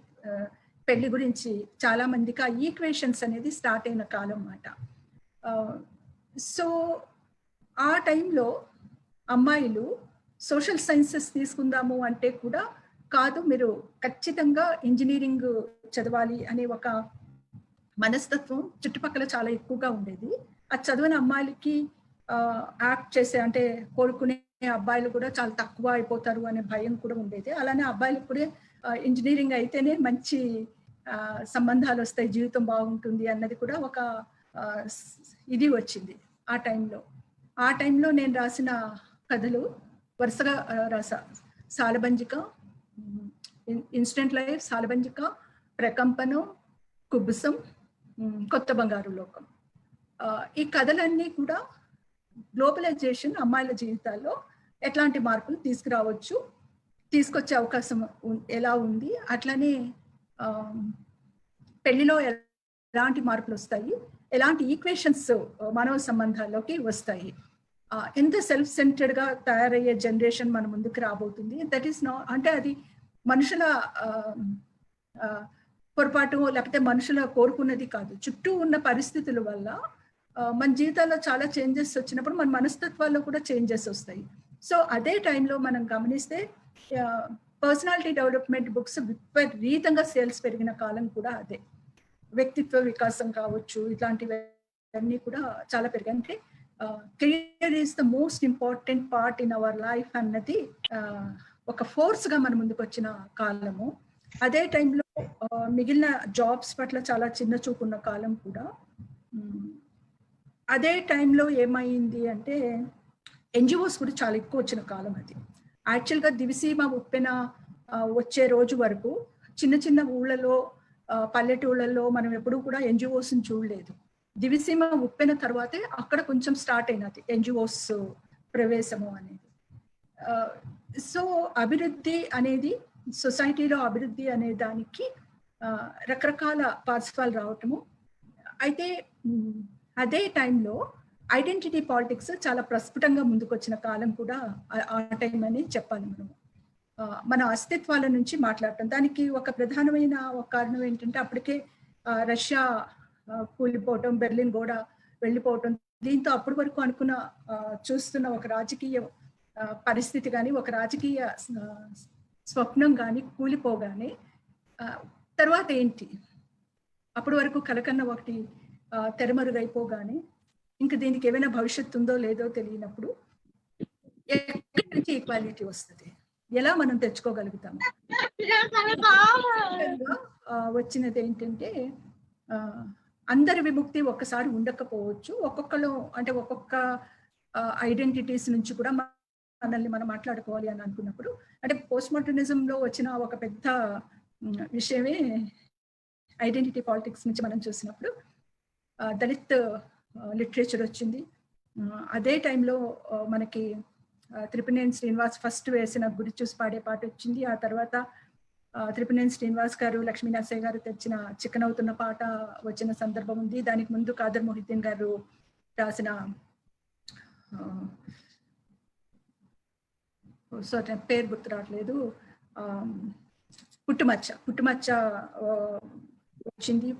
పెళ్లి గురించి చాలా మందికి ఆ ఈక్వేషన్స్ అనేది స్టార్ట్ అయిన కాలం అన్నమాట. సో ఆ టైంలో అమ్మాయిలు సోషల్ సైన్సెస్ తీసుకుందాము అంటే కూడా కాదు, మీరు ఖచ్చితంగా ఇంజనీరింగ్ చదవాలి అనే ఒక మనస్తత్వం చుట్టుపక్కల చాలా ఎక్కువగా ఉండేది. ఆ చదివిన అమ్మాయిలకి యాక్ట్ చేసే అంటే కోరుకునే అబ్బాయిలు కూడా చాలా తక్కువ అయిపోతారు అనే భయం కూడా ఉండేది. అలానే అబ్బాయిలకు కూడా ఇంజనీరింగ్ అయితేనే మంచి సంబంధాలు వస్తాయి, జీవితం బాగుంటుంది అన్నది కూడా ఒక ఇది వచ్చింది ఆ టైంలో. ఆ టైంలో నేను రాసిన కథలు వరుసగా రాసా. సాలబంజిక, ఇన్స్టెంట్ లైఫ్, సాలబంజిక, ప్రకంపనం, కుబుసం, కొత్త బంగారు లోకం. ఈ కథలన్నీ కూడా గ్లోబలైజేషన్ అమ్మాయిల జీవితాల్లో ఎట్లాంటి మార్పులు తీసుకురావచ్చు, తీసుకొచ్చే అవకాశం ఎలా ఉంది, అట్లనే పెళ్లిలో ఎలాంటి మార్పులు వస్తాయి, ఎలాంటి ఈక్వేషన్స్ మానవ సంబంధాల్లోకి వస్తాయి, ఎంత సెల్ఫ్ సెంటర్డ్ గా తయారయ్యే జనరేషన్ మన ముందుకు రాబోతుంది. దట్ ఈస్ నాట్ అంటే అది మనుషుల పొరపాటు లేకపోతే మనుషుల కోరుకున్నది కాదు. చుట్టూ ఉన్న పరిస్థితుల వల్ల మన జీవితాల్లో చాలా చేంజెస్ వచ్చినప్పుడు మన మనస్తత్వాల్లో కూడా చేంజెస్ వస్తాయి. సో అదే టైంలో మనం గమనిస్తే పర్సనాలిటీ డెవలప్మెంట్ బుక్స్ విపరీతంగా సేల్స్ పెరిగిన కాలం కూడా అదే. వ్యక్తిత్వ వికాసం కావచ్చు, ఇట్లాంటివన్నీ కూడా చాలా పెరిగాయి. అంటే career is the most important part in our life అన్నది ఒక ఫోర్స్ గా మన ముందుకు వచ్చిన కాలము. అదే టైంలో మిగిలిన జాబ్స్ పట్ల చాలా చిన్న చూపున్న కాలం కూడా. అదే టైంలో ఏమైంది అంటే ఎన్జిఓస్ కూడా చాలా ఎక్కువ వచ్చిన కాలం అది. యాక్చువల్గా దివిసీమ ఉప్పెన వచ్చే రోజు వరకు చిన్న చిన్న ఊళ్ళలో పల్లెటూళ్ళల్లో మనం ఎప్పుడూ కూడా ఎన్జిఓస్ని చూడలేదు. దివిసీమ ఉప్పెన తర్వాతే అక్కడ కొంచెం స్టార్ట్ అయినది ఎన్జిఓస్ ప్రవేశము అనేది. సో అభివృద్ధి అనేది, సొసైటీలో అభివృద్ధి అనే దానికి రకరకాల పార్శ్వాలు రావటము. అయితే అదే టైంలో ఐడెంటిటీ పాలిటిక్స్ చాలా ప్రస్ఫుటంగా ముందుకొచ్చిన కాలం కూడా ఆ టైం అని చెప్పాలి. మన అస్తిత్వాల నుంచి మాట్లాడటం. దానికి ఒక ప్రధానమైన ఒక కారణం ఏంటంటే అప్పటికే రష్యా కూలిపోవటం, బెర్లిన్ గోడ వెళ్ళిపోవటం, దీంతో అప్పటి వరకు అనుకున్న చూస్తున్న ఒక రాజకీయ పరిస్థితి కానీ, ఒక రాజకీయ స్వప్నం కానీ కూలిపోగానే తర్వాత ఏంటి, అప్పటి వరకు కలకన్న ఒకటి తెరమరుగైపోగానే ఇంకా దీనికి ఏమైనా భవిష్యత్తు ఉందో లేదో తెలియనప్పుడు ఎక్కడి నుంచి ఈక్వాలిటీ వస్తుంది, ఎలా మనం తెచ్చుకోగలుగుతాము? వచ్చినది ఏంటంటే అందరి విముక్తి ఒక్కసారి ఉండకపోవచ్చు. ఒక్కొక్కరు అంటే ఒక్కొక్క ఐడెంటిటీస్ నుంచి కూడా మనల్ని మనం మాట్లాడుకోవాలి అని అనుకున్నప్పుడు, అంటే పోస్ట్ మోడర్నిజంలో వచ్చిన ఒక పెద్ద విషయమే ఐడెంటిటీ పాలిటిక్స్ నుంచి మనం చూసినప్పుడు దళిత్ లిటరేచర్ వచ్చింది. అదే టైంలో మనకి త్రిపునేని శ్రీనివాస్ ఫస్ట్ వేసిన గురి చూసి పాడే పాట వచ్చింది. ఆ తర్వాత త్రిపునేని శ్రీనివాస్ గారు, లక్ష్మీ నరసయ్య గారు తెచ్చిన చిక్కనవుతున్న పాట వచ్చిన సందర్భం ఉంది. దానికి ముందు కాదర్ మొహిద్దీన్ గారు రాసిన పేరు గుర్తు రావట్లేదు, పుట్టుమచ్చ వచ్చింది.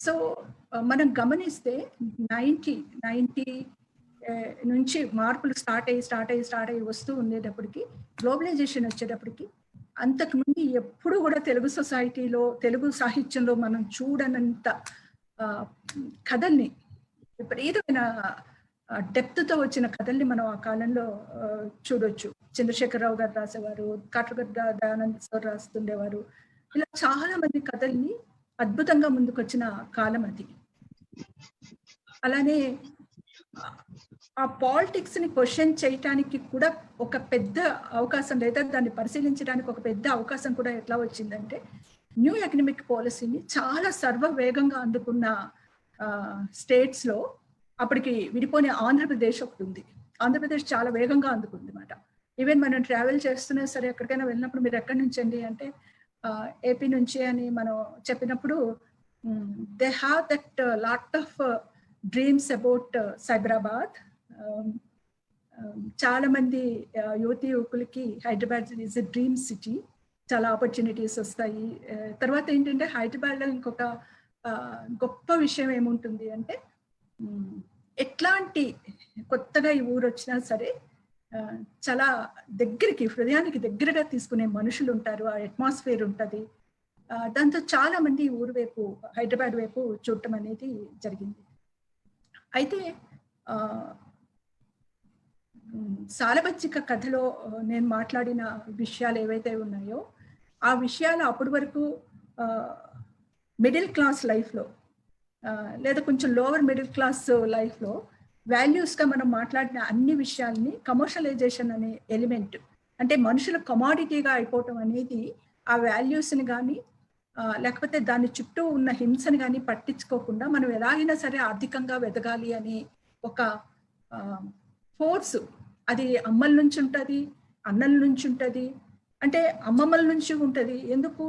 సో మనం గమనిస్తే 90 నుంచి మార్పులు స్టార్ట్ అయ్యి వస్తూ ఉండేటప్పటికి, గ్లోబలైజేషన్ వచ్చేటప్పటికి, అంతకుముందు ఎప్పుడు కూడా తెలుగు సొసైటీలో, తెలుగు సాహిత్యంలో మనం చూడనంత కథల్ని, విపరీతమైన డెప్త్తో వచ్చిన కథల్ని మనం ఆ కాలంలో చూడొచ్చు. చంద్రశేఖరరావు గారు రాసేవారు, కాట్రగడ్డ దయానంద సార్ రాస్తుండేవారు. ఇలా చాలా మంది కథల్ని అద్భుతంగా ముందుకొచ్చిన కాలం అది. అలానే ఆ పాలిటిక్స్ ని క్వశ్చన్ చేయటానికి కూడా ఒక పెద్ద అవకాశం, లేదా దాన్ని పరిశీలించడానికి ఒక పెద్ద అవకాశం కూడా ఎట్లా వచ్చిందంటే, న్యూ ఎకనామిక్ పాలసీని చాలా సర్వవేగంగా అందుకున్న స్టేట్స్ లో అప్పటికి విడిపోయిన ఆంధ్రప్రదేశ్ ఒకటి ఉంది. ఆంధ్రప్రదేశ్ చాలా వేగంగా అందుకుంది అనమాట. ఈవెన్ మనం ట్రావెల్ చేస్తున్నా సరే ఎక్కడికైనా వెళ్ళినప్పుడు మీరు ఎక్కడి నుంచి అండి అంటే ఏపీ నుంచి అని మనం చెప్పినప్పుడు they have that lot of dreams about Cyberabad. చాలా మంది యువతి యువకులకి Hyderabad is a dream city. చాలా ఆపర్చునిటీస్ వస్తాయి. తర్వాత ఏంటంటే హైదరాబాద్లో ఇంకొక గొప్ప విషయం ఏముంటుంది అంటే ఎట్లాంటి కొత్తగా ఈ ఊరు వచ్చినా సరే చాలా దగ్గరికి హృదయానికి దగ్గరగా తీసుకునే మనుషులు ఉంటారు. ఆ అట్మాస్ఫియర్ ఉంటుంది. దాంతో చాలా మంది ఊరు వైపు హైదరాబాద్ వైపు చూడటం అనేది జరిగింది. అయితే సాలబచ్చిక కథలో నేను మాట్లాడిన విషయాలు ఏవైతే ఉన్నాయో ఆ విషయాలు అప్పటి వరకు మిడిల్ క్లాస్ లైఫ్లో లేదా కొంచెం లోవర్ మిడిల్ క్లాస్ లైఫ్లో వాల్యూస్గా మనం మాట్లాడిన అన్ని విషయాల్ని కమర్షియలైజేషన్ అనే ఎలిమెంట్ అంటే మనుషుల కమాడిటీగా అయిపోవటం అనేది ఆ వాల్యూస్ని కానీ లేకపోతే దాని చుట్టూ ఉన్న హింసని కానీ పట్టించుకోకుండా మనం ఎలాగైనా సరే ఆర్థికంగా వెదగాలి అని ఒక ఫోర్స్, అది అమ్మల నుంచి ఉంటుంది, అన్నల నుంచి ఉంటుంది, అంటే అమ్మమ్మల నుంచి ఉంటుంది. ఎందుకు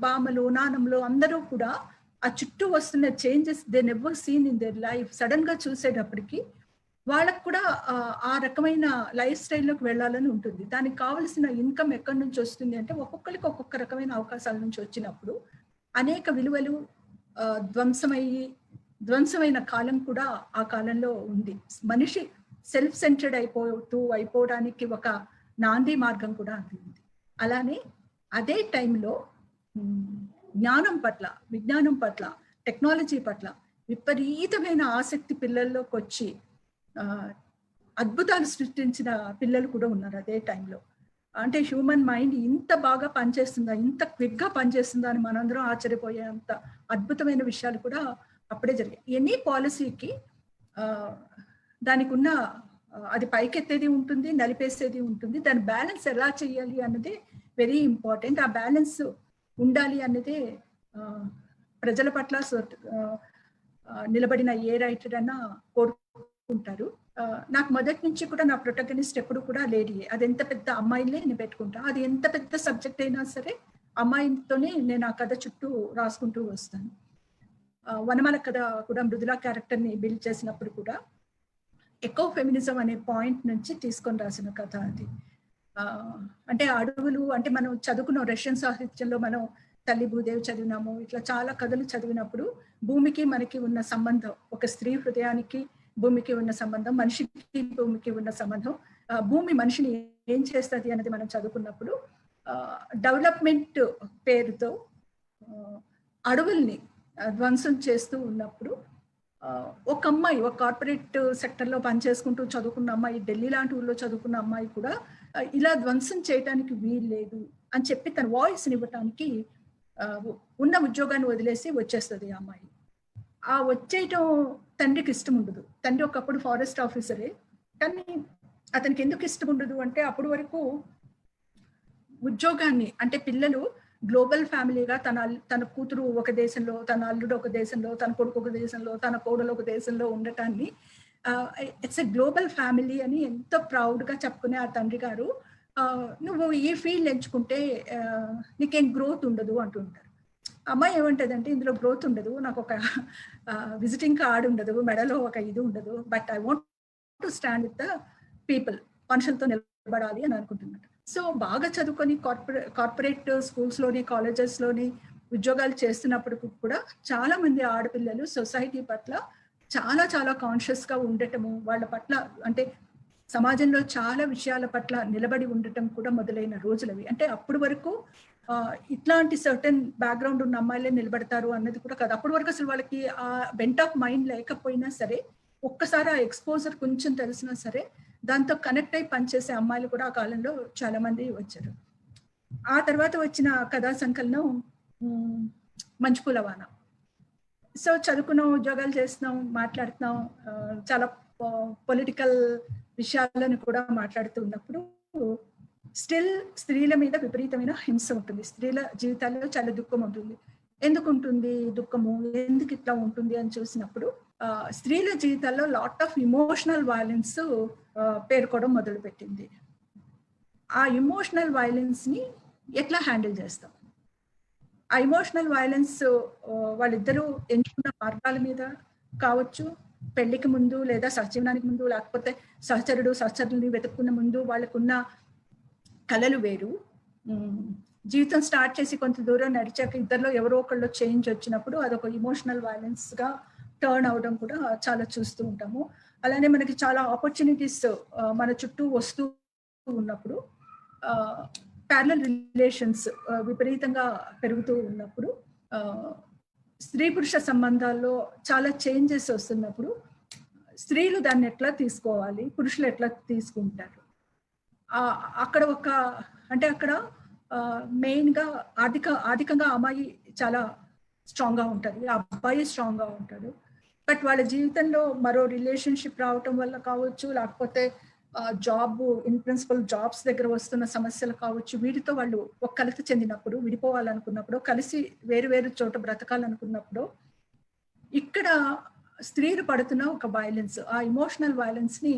బామ్మలు నాన్నమ్మలు అందరూ కూడా ఆ చుట్టూ వస్తున్న changes they never seen in their life sudden గా చూసేటప్పటికి వాళ్ళకు కూడా ఆ రకమైన లైఫ్ స్టైల్లోకి వెళ్ళాలని ఉంటుంది. దానికి కావలసిన ఇన్కమ్ ఎక్కడి నుంచి వస్తుంది అంటే ఒక్కొక్కరికి ఒక్కొక్క రకమైన అవకాశాల నుంచి వచ్చినప్పుడు అనేక విలువలు ధ్వంసమైన కాలం కూడా ఆ కాలంలో ఉంది. మనిషి సెల్ఫ్ సెంటర్డ్ అయిపోవడానికి ఒక నాంది మార్గం కూడా అది ఉంది. అలానే అదే టైంలో జ్ఞానం పట్ల, విజ్ఞానం పట్ల, టెక్నాలజీ పట్ల విపరీతమైన ఆసక్తి పిల్లల్లోకి వచ్చి అద్భుతాలు సృష్టించిన పిల్లలు కూడా ఉన్నారు అదే టైంలో. అంటే హ్యూమన్ మైండ్ ఇంత బాగా పనిచేస్తుందా, ఇంత క్విక్గా పనిచేస్తుందా అని మనందరం ఆశ్చర్యపోయేంత అద్భుతమైన విషయాలు కూడా అప్పుడే జరిగాయి. ఎనీ పాలసీకి దానికి ఉన్న అది పైకెత్తేది ఉంటుంది, నలిపేసేది ఉంటుంది. దాని బ్యాలెన్స్ ఎలా చేయాలి అన్నది వెరీ ఇంపార్టెంట్. ఆ బ్యాలెన్స్ ఉండాలి అన్నదే ప్రజల పట్ల నిలబడిన ఏ రైటర్ అన్నా కోరుకుంటారు. నాకు మొదటి నుంచి కూడా నా ప్రొటగనిస్ట్ ఎప్పుడు కూడా లేడీయే. అది ఎంత పెద్ద అమ్మాయిలే నేను పెట్టుకుంటా. అది ఎంత పెద్ద సబ్జెక్ట్ అయినా సరే అమ్మాయితోనే నేను ఆ కథ చుట్టూ రాసుకుంటూ వస్తాను. వనమాల కథ కూడా మృదులా క్యారెక్టర్ని బిల్డ్ చేసినప్పుడు కూడా ఎకో ఫెమినిజం అనే పాయింట్ నుంచి తీసుకొని రాసిన కథ అది. అంటే అడవులు అంటే మనం చదువుకున్నాం, రష్యన్ సాహిత్యంలో మనం తల్లి భూదేవి చదివినాము, ఇట్లా చాలా కథలు చదివినప్పుడు భూమికి మనకి ఉన్న సంబంధం, ఒక స్త్రీ హృదయానికి భూమికి ఉన్న సంబంధం, మనిషికి భూమికి ఉన్న సంబంధం, భూమి మనిషిని ఏం చేస్తుంది అనేది మనం చదువుకున్నప్పుడు డెవలప్మెంట్ పేరుతో అడవుల్ని ధ్వంసం చేస్తూ ఉన్నప్పుడు ఒక అమ్మాయి, ఒక కార్పొరేట్ సెక్టర్లో పనిచేసుకుంటూ చదువుకున్న అమ్మాయి, ఢిల్లీ లాంటి ఊళ్ళో చదువుకున్న అమ్మాయి కూడా ఇలా ధ్వంసం చేయడానికి వీలు లేదు అని చెప్పి తన వాయిస్ని ఇవ్వటానికి ఉన్న ఉద్యోగాన్ని వదిలేసి వచ్చేస్తుంది ఆ అమ్మాయి. ఆ వచ్చేయటం తండ్రికి ఇష్టం ఉండదు. తండ్రి ఒకప్పుడు ఫారెస్ట్ ఆఫీసరే, కానీ అతనికి ఎందుకు ఇష్టం ఉండదు అంటే అప్పటి వరకు ఉద్యోగాన్ని అంటే పిల్లలు గ్లోబల్ ఫ్యామిలీగా తన కూతురు ఒక దేశంలో, తన అల్లుడు ఒక దేశంలో, తన కొడుకు ఒక దేశంలో, తన కోడలు ఒక దేశంలో ఉండటాన్ని ఇట్స్ ఎ గ్లోబల్ ఫ్యామిలీ అని ఎంతో ప్రౌడ్గా చెప్పుకునే ఆ తండ్రి గారు నువ్వు ఈ ఫీల్డ్ ఎంచుకుంటే నీకేం గ్రోత్ ఉండదు అంటుంటారు. అమ్మాయి ఏమంటదంటే ఇందులో గ్రోత్ ఉండదు, నాకు ఒక విజిటింగ్ కార్డు ఉండదు, మెడలో ఒక ఇది ఉండదు, but I want to stand with the people, మనుషులతో నిలబడాలి అని అనుకుంటున్నట్టు. సో బాగా చదువుకొని కార్పొరేట్ స్కూల్స్లోని కాలేజెస్లోని ఉద్యోగాలు చేస్తున్నప్పుడు కూడా చాలా మంది ఆడపిల్లలు సొసైటీ పట్ల చాలా చాలా కాన్షియస్గా ఉండటము, వాళ్ళ పట్ల అంటే సమాజంలో చాలా విషయాల పట్ల నిలబడి ఉండటం కూడా మొదలైన రోజులవి. అంటే అప్పటి వరకు ఇట్లాంటి సర్టెన్ బ్యాక్గ్రౌండ్ ఉన్న అమ్మాయిలే నిలబడతారు అన్నది కూడా కాదు. అప్పటి వరకు అసలు వాళ్ళకి ఆ బెంట్ ఆఫ్ మైండ్ లేకపోయినా సరే ఒక్కసారి ఆ ఎక్స్పోజర్ కొంచెం తెలిసినా సరే దాంతో కనెక్ట్ అయి పనిచేసే అమ్మాయిలు కూడా ఆ కాలంలో చాలా మంది వచ్చారు. ఆ తర్వాత వచ్చిన కథా సంకలనం మంచుపూల వాన. సో చదువుకున్నాం, ఉద్యోగాలు చేస్తున్నాం, మాట్లాడుతున్నాం, చాలా పొలిటికల్ విషయాలను కూడా మాట్లాడుతూ ఉన్నప్పుడు స్టిల్ స్త్రీల మీద విపరీతమైన హింస ఉంటుంది, స్త్రీల జీవితాల్లో చాలా దుఃఖం ఉంటుంది. ఎందుకు ఉంటుంది దుఃఖము, ఎందుకు ఇట్లా ఉంటుంది అని చూసినప్పుడు స్త్రీల జీవితాల్లో లాట్ ఆఫ్ ఇమోషనల్ వైలెన్స్ పేర్కోవడం మొదలుపెట్టింది. ఆ ఇమోషనల్ వైలెన్స్ ని ఎట్లా హ్యాండిల్ చేస్తాం? ఆ ఇమోషనల్ వైలెన్స్ వాళ్ళిద్దరూ ఎంచుకున్న మార్గాల మీద కావచ్చు, పెళ్లికి ముందు లేదా సహజీవనానికి ముందు, లేకపోతే సహచరుని వెతుక్కున్న ముందు వాళ్ళకున్న కలలు వేరు. జీవితం స్టార్ట్ చేసి కొంత దూరం నడిచాక ఇద్దరిలో ఎవరో ఒకళ్ళు చేంజ్ వచ్చినప్పుడు అదొక ఇమోషనల్ వైలెన్స్ గా టర్న్ అవడం కూడా చాలా చూస్తూ ఉంటాము. అలానే మనకి చాలా ఆపర్చునిటీస్ మన చుట్టూ వస్తూ ఉన్నప్పుడు, ప్యారలల్ రిలేషన్స్ విపరీతంగా పెరుగుతూ ఉన్నప్పుడు, స్త్రీ పురుష సంబంధాల్లో చాలా చేంజెస్ వస్తున్నప్పుడు స్త్రీలు దాన్ని ఎట్లా తీసుకోవాలి, పురుషులు ఎట్లా తీసుకుంటారు? అక్కడ అక్కడ మెయిన్ గా ఆర్థికంగా అమ్మాయి చాలా స్ట్రాంగ్ గా ఉంటుంది, అబ్బాయి స్ట్రాంగ్ గా ఉంటాడు. బట్ వాళ్ళ జీవితంలో మరో రిలేషన్షిప్ రావటం వల్ల కావచ్చు, లేకపోతే జాబ్ ఇన్ ప్రిన్సిపల్ జాబ్స్ దగ్గర వస్తున్న సమస్యలు కావచ్చు, వీటితో వాళ్ళు ఒక కలత చెందినప్పుడు, విడిపోవాలనుకున్నప్పుడు, కలిసి వేరు వేరు చోట బ్రతకాలనుకున్నప్పుడు ఇక్కడ స్త్రీలు పడుతున్న ఒక వైలెన్స్, ఆ ఇమోషనల్ వైలెన్స్ ని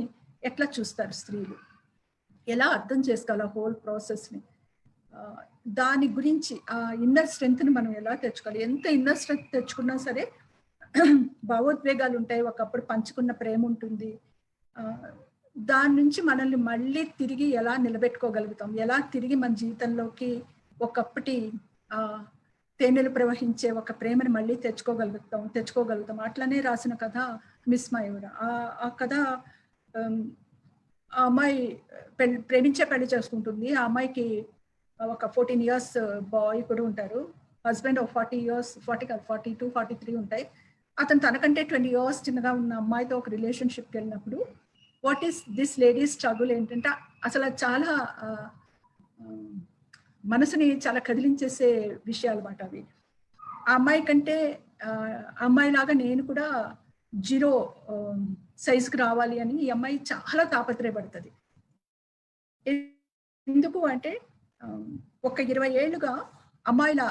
ఎట్లా చూస్తారు స్త్రీలు, ఎలా అర్థం చేసుకోవాలి హోల్ ప్రాసెస్ ని, దాని గురించి ఆ ఇన్నర్ స్ట్రెంగ్త్ ని మనం ఎలా తెచ్చుకోవాలి? ఎంత ఇన్నర్ స్ట్రెంగ్త్ తెచ్చుకున్నా సరే భావోద్వేగాలు ఉంటాయి, ఒకప్పుడు పంచుకున్న ప్రేమ ఉంటుంది. దాని నుంచి మనల్ని మళ్ళీ తిరిగి ఎలా నిలబెట్టుకోగలుగుతాం, ఎలా తిరిగి మన జీవితంలోకి ఒకప్పటి తేనెలు ప్రవహించే ఒక ప్రేమను మళ్ళీ తెచ్చుకోగలుగుతాం. అట్లనే రాసిన కథ మిస్ మయూర. ఆ కథ ఆ అమ్మాయి ప్రేమించే పెళ్లి చేసుకుంటుంది. ఆ అమ్మాయికి ఒక 14 years బాయ్ కూడా ఉంటారు. హస్బెండ్ ఒక 40 years, 42, 43 ఉంటాయి. అతను తనకంటే 20 years చిన్నగా ఉన్న అమ్మాయితో ఒక రిలేషన్షిప్కి వెళ్ళినప్పుడు what is this ladies struggle ఏంటంటే అసలు చాలా మనసుని చాలా కదిలించేసే విషయాలు అన్నమాట అవి. ఆ అమ్మాయి కంటే అమ్మాయి లాగా నేను కూడా 0 సైజ్కి రావాలి అని ఈ అమ్మాయి చాలా తాపత్రయపడుతుంది. ఎందుకు అంటే ఒక 20 ఏళ్ళుగా అమ్మాయిల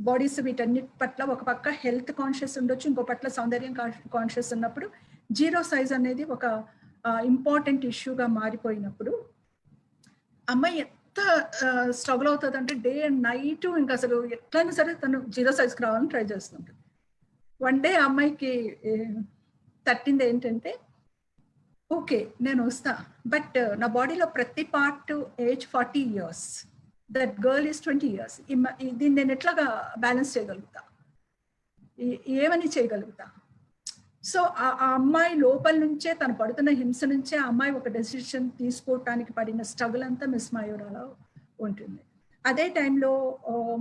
బాడీస్ వీటన్నిటి పట్ల ఒక పక్క హెల్త్ కాన్షియస్ ఉండొచ్చు, ఇంకో పట్ల సౌందర్యం కాన్షియస్ ఉన్నప్పుడు 0 సైజ్ అనేది ఒక ఇంపార్టెంట్ ఇష్యూగా మారిపోయినప్పుడు అమ్మాయి ఎంత స్ట్రగుల్ అవుతుంది అంటే డే అండ్ నైట్ ఇంకా అసలు ఎట్లయినా సరే తను 0 సైజ్కి రావాలని ట్రై చేస్తుంటుంది. వన్ డే అమ్మాయికి తట్టింది ఏంటంటే, ఓకే నేను వస్తా, బట్ నా బాడీలో ప్రతి part age 40 years, that girl is 20 years. దీన్ని నేను ఎట్లాగా బ్యాలెన్స్ చేయగలుగుతా, ఏమని చేయగలుగుతా? సో ఆ అమ్మాయి లోపల నుంచే, తను పడుతున్న హింస నుంచే ఆ అమ్మాయి ఒక డెసిషన్ తీసుకోవటానికి పడిన స్ట్రగుల్ అంతా మిస్ మయూరాలో ఉంటుంది. అదే టైంలో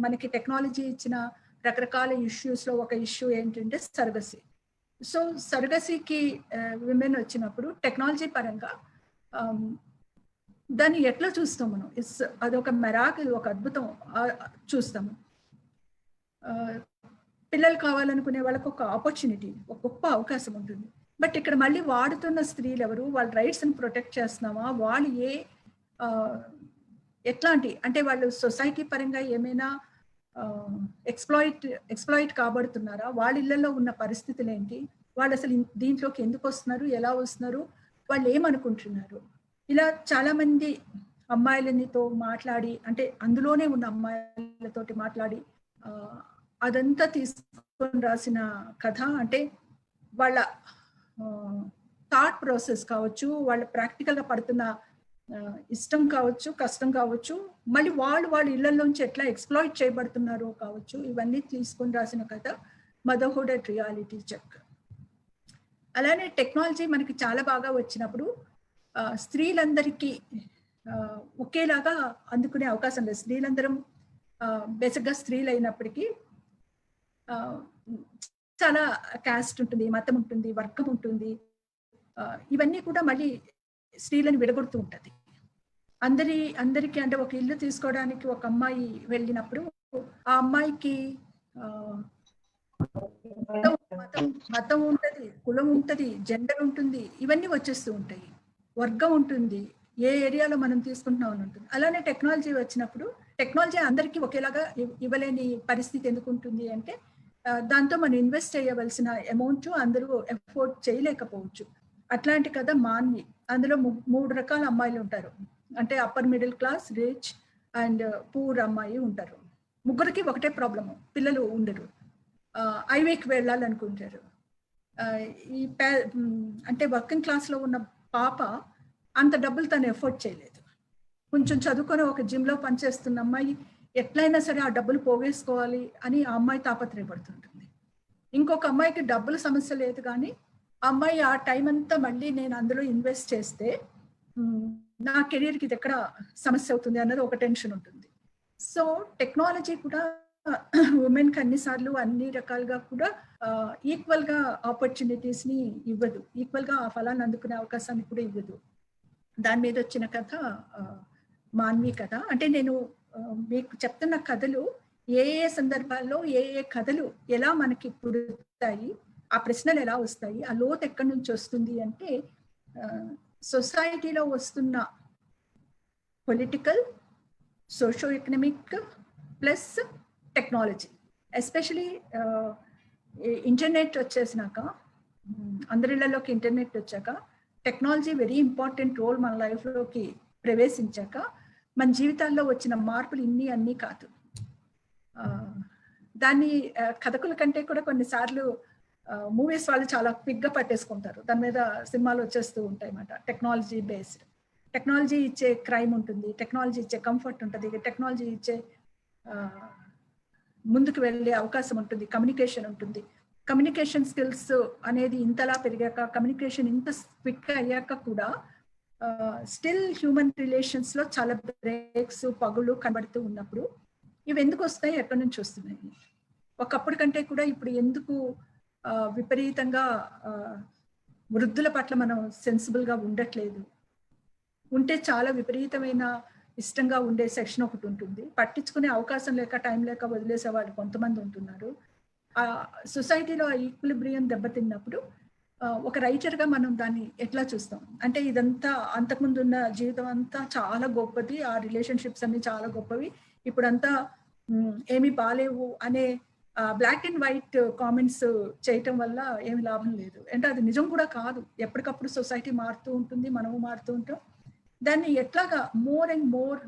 మనకి టెక్నాలజీ ఇచ్చిన రకరకాల ఇష్యూస్లో ఒక ఇష్యూ ఏంటంటే సర్గసీ. సో సర్గసీకి విమెన్ వచ్చినప్పుడు టెక్నాలజీ పరంగా దాన్ని ఎట్లా చూస్తాం మనం? అదొక మెరాకిల్, ఒక అద్భుతం చూస్తాము. పిల్లలు కావాలనుకునే వాళ్ళకి ఒక ఆపర్చునిటీ, ఒక గొప్ప అవకాశం ఉంటుంది. బట్ ఇక్కడ మళ్ళీ వాడుతున్న స్త్రీలు ఎవరు, వాళ్ళ రైట్స్ని ప్రొటెక్ట్ చేస్తున్నామా, వాళ్ళు ఎట్లాంటి అంటే వాళ్ళు సొసైటీ పరంగా ఏమైనా ఎక్స్ప్లాయిట్ కాబడుతున్నారా, వాళ్ళ ఇళ్లలో ఉన్న పరిస్థితులు ఏంటి, వాళ్ళు అసలు దీంట్లోకి ఎందుకు వస్తున్నారు, ఎలా వస్తున్నారు, వాళ్ళు ఏమనుకుంటున్నారు, ఇలా చాలా మంది అమ్మాయిలతో మాట్లాడి, అంటే అందులోనే ఉన్న అమ్మాయిలతోటి మాట్లాడి అదంతా తీసుకొని రాసిన కథ. అంటే వాళ్ళ థాట్ ప్రాసెస్ కావచ్చు, వాళ్ళ ప్రాక్టికల్గా పడుతున్న ఇష్టం కావచ్చు, కష్టం కావచ్చు, మళ్ళీ వాళ్ళ ఇళ్లలోంచి ఎట్లా ఎక్స్ప్లాయిట్ చేయబడుతున్నారో కావచ్చు, ఇవన్నీ తీసుకొని రాసిన కథ మదర్హుడ్ అట్ రియాలిటీ చెక్. అలానే టెక్నాలజీ మనకి చాలా బాగా వచ్చినప్పుడు స్త్రీలందరికీ ఒకేలాగా అందుకునే అవకాశం లేదు. స్త్రీలందరం బేసిక్గా స్త్రీలు అయినప్పటికీ చాలా క్యాస్ట్ ఉంటుంది, మతం ఉంటుంది, వర్గం ఉంటుంది. ఇవన్నీ కూడా మళ్ళీ స్త్రీలను విడగొడుతూ ఉంటుంది. అందరికీ అంటే ఒక ఇల్లు తీసుకోవడానికి ఒక అమ్మాయి వెళ్ళినప్పుడు ఆ అమ్మాయికి మతం ఉంటుంది, కులం ఉంటుంది, జెండర్ ఉంటుంది, ఇవన్నీ వచ్చేస్తూ ఉంటాయి, వర్గం ఉంటుంది, ఏ ఏరియాలో మనం తీసుకుంటున్నాం అని ఉంటుంది. అలానే టెక్నాలజీ వచ్చినప్పుడు టెక్నాలజీ అందరికీ ఒకేలాగా ఇవ్వలేని పరిస్థితి ఎందుకు ఉంటుంది అంటే దాంతో మనం ఇన్వెస్ట్ చేయవలసిన అమౌంట్ అందరూ ఎఫోర్డ్ చేయలేకపోవచ్చు. అట్లాంటి కథ మాన్వి. అందులో 3 రకాల అమ్మాయిలు ఉంటారు. అంటే upper middle class, rich and poor అమ్మాయి ఉంటారు. ముగ్గురికి ఒకటే ప్రాబ్లము, పిల్లలు ఉండరు. ఐవేకి వెళ్ళాలనుకుంటారు. ఈ అంటే వర్కింగ్ క్లాస్లో ఉన్న పాప అంత డబ్బులు తను ఎఫోర్డ్ చేయలేదు. కొంచెం చదువుకొని ఒక జిమ్లో పనిచేస్తున్న అమ్మాయి ఎట్లయినా సరే ఆ డబ్బులు పోగేసుకోవాలి అని ఆ అమ్మాయి తాపత్రయపడుతుంటుంది. ఇంకొక అమ్మాయికి డబ్బుల సమస్య లేదు, కానీ ఆ అమ్మాయి ఆ టైం అంతా మళ్ళీ నేను అందులో ఇన్వెస్ట్ చేస్తే నా కెరీర్కి ఇది ఎక్కడ సమస్య అవుతుంది అన్నది ఒక టెన్షన్ ఉంటుంది. సో టెక్నాలజీ కూడా ఉమెన్కి అన్నిసార్లు అన్ని రకాలుగా కూడా ఈక్వల్గా ఆపర్చునిటీస్ని ఇవ్వదు, ఈక్వల్గా ఆ ఫలాన్ని అందుకునే అవకాశాన్ని కూడా ఇవ్వదు. దాని మీద వచ్చిన కథ మాన్వి కథ. అంటే నేను మీకు చెప్తున్న కథలు ఏ సందర్భాల్లో ఏ కథలు ఎలా మనకి పుడతాయి, ఆ ప్రశ్నలు ఎలా వస్తాయి, ఆ లోతు ఎక్కడి నుంచి వస్తుంది అంటే సొసైటీలో వస్తున్న political, socio economic plus technology. Especially internet వచ్చేసినాక, అందరిళ్లలోకి ఇంటర్నెట్ వచ్చాక, టెక్నాలజీ వెరీ ఇంపార్టెంట్ రోల్ మన లైఫ్లోకి ప్రవేశించాక మన జీవితాల్లో వచ్చిన మార్పులు అన్నీ కాదు. దాన్ని కథకుల కంటే కూడా కొన్నిసార్లు మూవీస్ వాళ్ళు చాలా క్విక్గా పట్టేసుకుంటారు. దాని మీద సినిమాలు వచ్చేస్తూ ఉంటాయి అన్నమాట. Technology based. టెక్నాలజీ ఇచ్చే క్రైమ్ ఉంటుంది, టెక్నాలజీ ఇచ్చే కంఫర్ట్ ఉంటుంది, టెక్నాలజీ ఇచ్చే ముందుకు వెళ్ళే అవకాశం ఉంటుంది, కమ్యూనికేషన్ ఉంటుంది. కమ్యూనికేషన్ స్కిల్స్ అనేది ఇంతలా పెరిగాక, కమ్యూనికేషన్ ఇంత క్విక్గా అయ్యాక కూడా స్టిల్ హ్యూమన్ రిలేషన్స్ లో చాలా బ్రేక్స్, పగులు కనబడుతూ ఉన్నప్పుడు ఇవి ఎందుకు వస్తాయి, ఎక్కడి నుంచి వస్తున్నాయి? ఒకప్పుడు కంటే కూడా ఇప్పుడు ఎందుకు విపరీతంగా వృద్ధుల పట్ల మనం సెన్సిబుల్ గా ఉండట్లేదు? ఉంటే చాలా విపరీతమైన ఇష్టంగా ఉండే సెక్షన్ ఒకటి ఉంటుంది. పట్టించుకునే అవకాశం లేక, టైం లేక వదిలేసే వాళ్ళు కొంతమంది ఉంటున్నారు. ఆ సొసైటీలో ఆ ఈక్విలిబ్రియం దెబ్బతిన్నప్పుడు ఒక రైటర్గా మనం దాన్ని ఎట్లా చూస్తాం అంటే, ఇదంతా అంతకుముందు ఉన్న జీవితం అంతా చాలా గొప్పది, ఆ రిలేషన్షిప్స్ అన్ని చాలా గొప్పవి, ఇప్పుడంతా ఏమీ బాలేవు అనే బ్లాక్ అండ్ వైట్ కామెంట్స్ చేయటం వల్ల ఏమి లాభం లేదు. అంటే అది నిజం కూడా కాదు. ఎప్పటికప్పుడు సొసైటీ మారుతూ ఉంటుంది, మనము మారుతూ ఉంటాం. దాన్ని ఎట్లాగా మోర్ అండ్ మోర్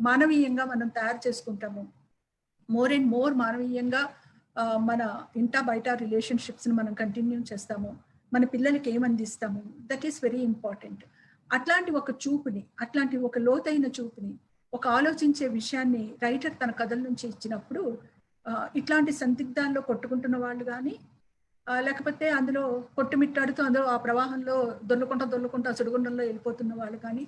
మానవీయంగా మనం తయారు చేసుకుంటాము, మోర్ అండ్ మోర్ మానవీయంగా మన ఇంట బయట రిలేషన్షిప్స్ని మనం కంటిన్యూ చేస్తాము, మన పిల్లలకి ఏమందిస్తాము, దట్ ఈస్ వెరీ ఇంపార్టెంట్. అట్లాంటి ఒక చూపుని, అట్లాంటి ఒక లోతైన చూపుని, ఒక ఆలోచించే విషయాన్ని రైటర్ తన కథల నుంచి ఇచ్చినప్పుడు ఇట్లాంటి సందిగ్ధాల్లో కొట్టుకుంటున్న వాళ్ళు కానీ, లేకపోతే అందులో కొట్టుమిట్టాడుతూ అందులో ఆ ప్రవాహంలో దొర్లుకుంటా సుడిగుండంలో వెళ్ళిపోతున్న వాళ్ళు కానీ,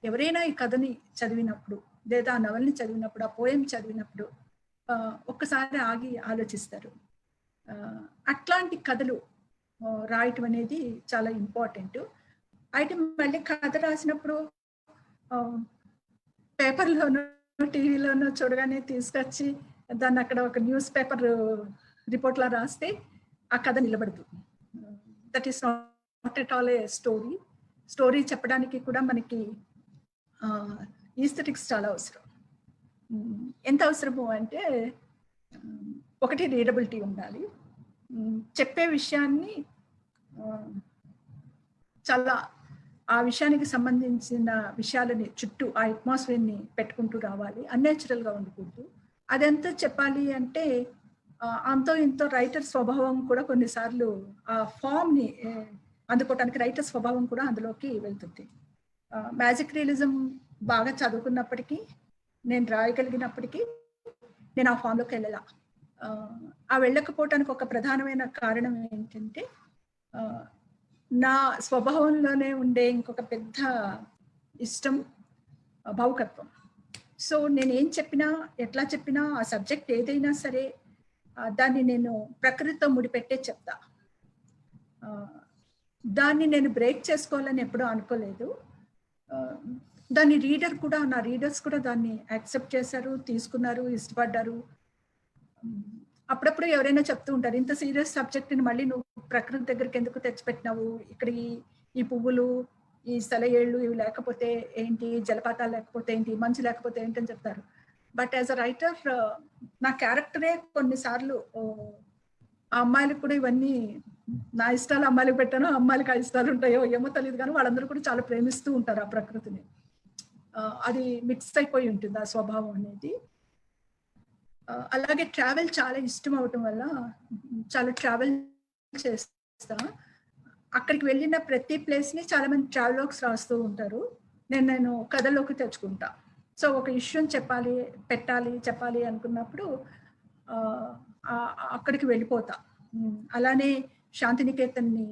ఎవరైనా ఈ కథని చదివినప్పుడు లేదా ఆ నవల్ని చదివినప్పుడు, ఆ పోయం చదివినప్పుడు ఒక్కసారి ఆగి ఆలోచిస్తారు. అట్లాంటి కథలు రాయటం అనేది చాలా ఇంపార్టెంట్. అయితే మళ్ళీ కథ రాసినప్పుడు పేపర్లోనూ టీవీలోనూ చూడగానే తీసుకొచ్చి దాన్ని అక్కడ ఒక న్యూస్ పేపర్ రిపోర్ట్లా రాస్తే ఆ కథ నిలబడదు. That is not at all A story. Story చెప్పడానికి కూడా మనకి ఈస్థెటిక్స్ చాలా అవసరం. ఎంత అవసరము అంటే, ఒకటి రీడబిలిటీ ఉండాలి, చెప్పే విషయాన్ని చాలా ఆ విషయానికి సంబంధించిన విషయాలని చుట్టూ ఆ అట్మాస్ఫియర్ని పెట్టుకుంటూ రావాలి, అన్నేచురల్గా ఉండకూడదు. అదెంత చెప్పాలి అంటే అంతో ఇంతో రైటర్ స్వభావం కూడా కొన్నిసార్లు ఆ ఫామ్ని అందుకోవటానికి రైటర్ స్వభావం కూడా అందులోకి వెళ్తుంది. మ్యాజిక్ రియలిజం బాగా చదువుకున్నప్పటికీ, నేను రాయగలిగినప్పటికీ నేను ఆ ఫామ్లోకి వెళ్ళలా. ఆ వెళ్ళకపోవటానికి ఒక ప్రధానమైన కారణం ఏంటంటే, నా స్వభావంలోనే ఉండే ఇంకొక పెద్ద ఇష్టం భావుకత్వం. సో నేను ఏం చెప్పినా, ఎట్లా చెప్పినా, ఆ సబ్జెక్ట్ ఏదైనా సరే దాన్ని నేను ప్రకృతితో ముడిపెట్టే చెప్తా. దాన్ని నేను బ్రేక్ చేసుకోవాలని ఎప్పుడూ అనుకోలేదు. దాన్ని నా రీడర్స్ కూడా దాన్ని యాక్సెప్ట్ చేశారు, తీసుకున్నారు, ఇష్టపడ్డారు. అప్పుడప్పుడు ఎవరైనా చెప్తూ ఉంటారు, ఇంత సీరియస్ సబ్జెక్ట్ని మళ్ళీ నువ్వు ప్రకృతి దగ్గరికి ఎందుకు తెచ్చిపెట్టినావు, ఇక్కడ ఈ పువ్వులు, ఈ సెలయేళ్ళు ఇవి లేకపోతే ఏంటి, జలపాతాలు లేకపోతే ఏంటి, మంచు లేకపోతే ఏంటని చెప్తారు. బట్ యాజ్ అ రైటర్ నా క్యారెక్టరే కొన్నిసార్లు ఆ అమ్మాయిలకు కూడా ఇవన్నీ నా ఇష్టాలు అమ్మాయిలకు పెట్టాను, అమ్మాయిలకు ఆ ఇష్టాలు ఉంటాయో ఏమో తెలియదు, కానీ వాళ్ళందరూ కూడా చాలా ప్రేమిస్తూ ఉంటారు ఆ ప్రకృతిని. అది మిక్స్ అయిపోయి ఉంటుంది ఆ స్వభావం అనేది. అలాగే ట్రావెల్ చాలా ఇష్టం అవటం వల్ల చాలా ట్రావెల్ చేస్తా. అక్కడికి వెళ్ళిన ప్రతి ప్లేస్ ని చాలా మంది ట్రావెలాగ్స్ రాస్తూ ఉంటారు. నేను కథలోకి తెచ్చుకుంటా. సో ఒక ఇష్యూని చెప్పాలి అనుకున్నప్పుడు అక్కడికి వెళ్ళిపోతా. అలానే శాంతినికేతన్ని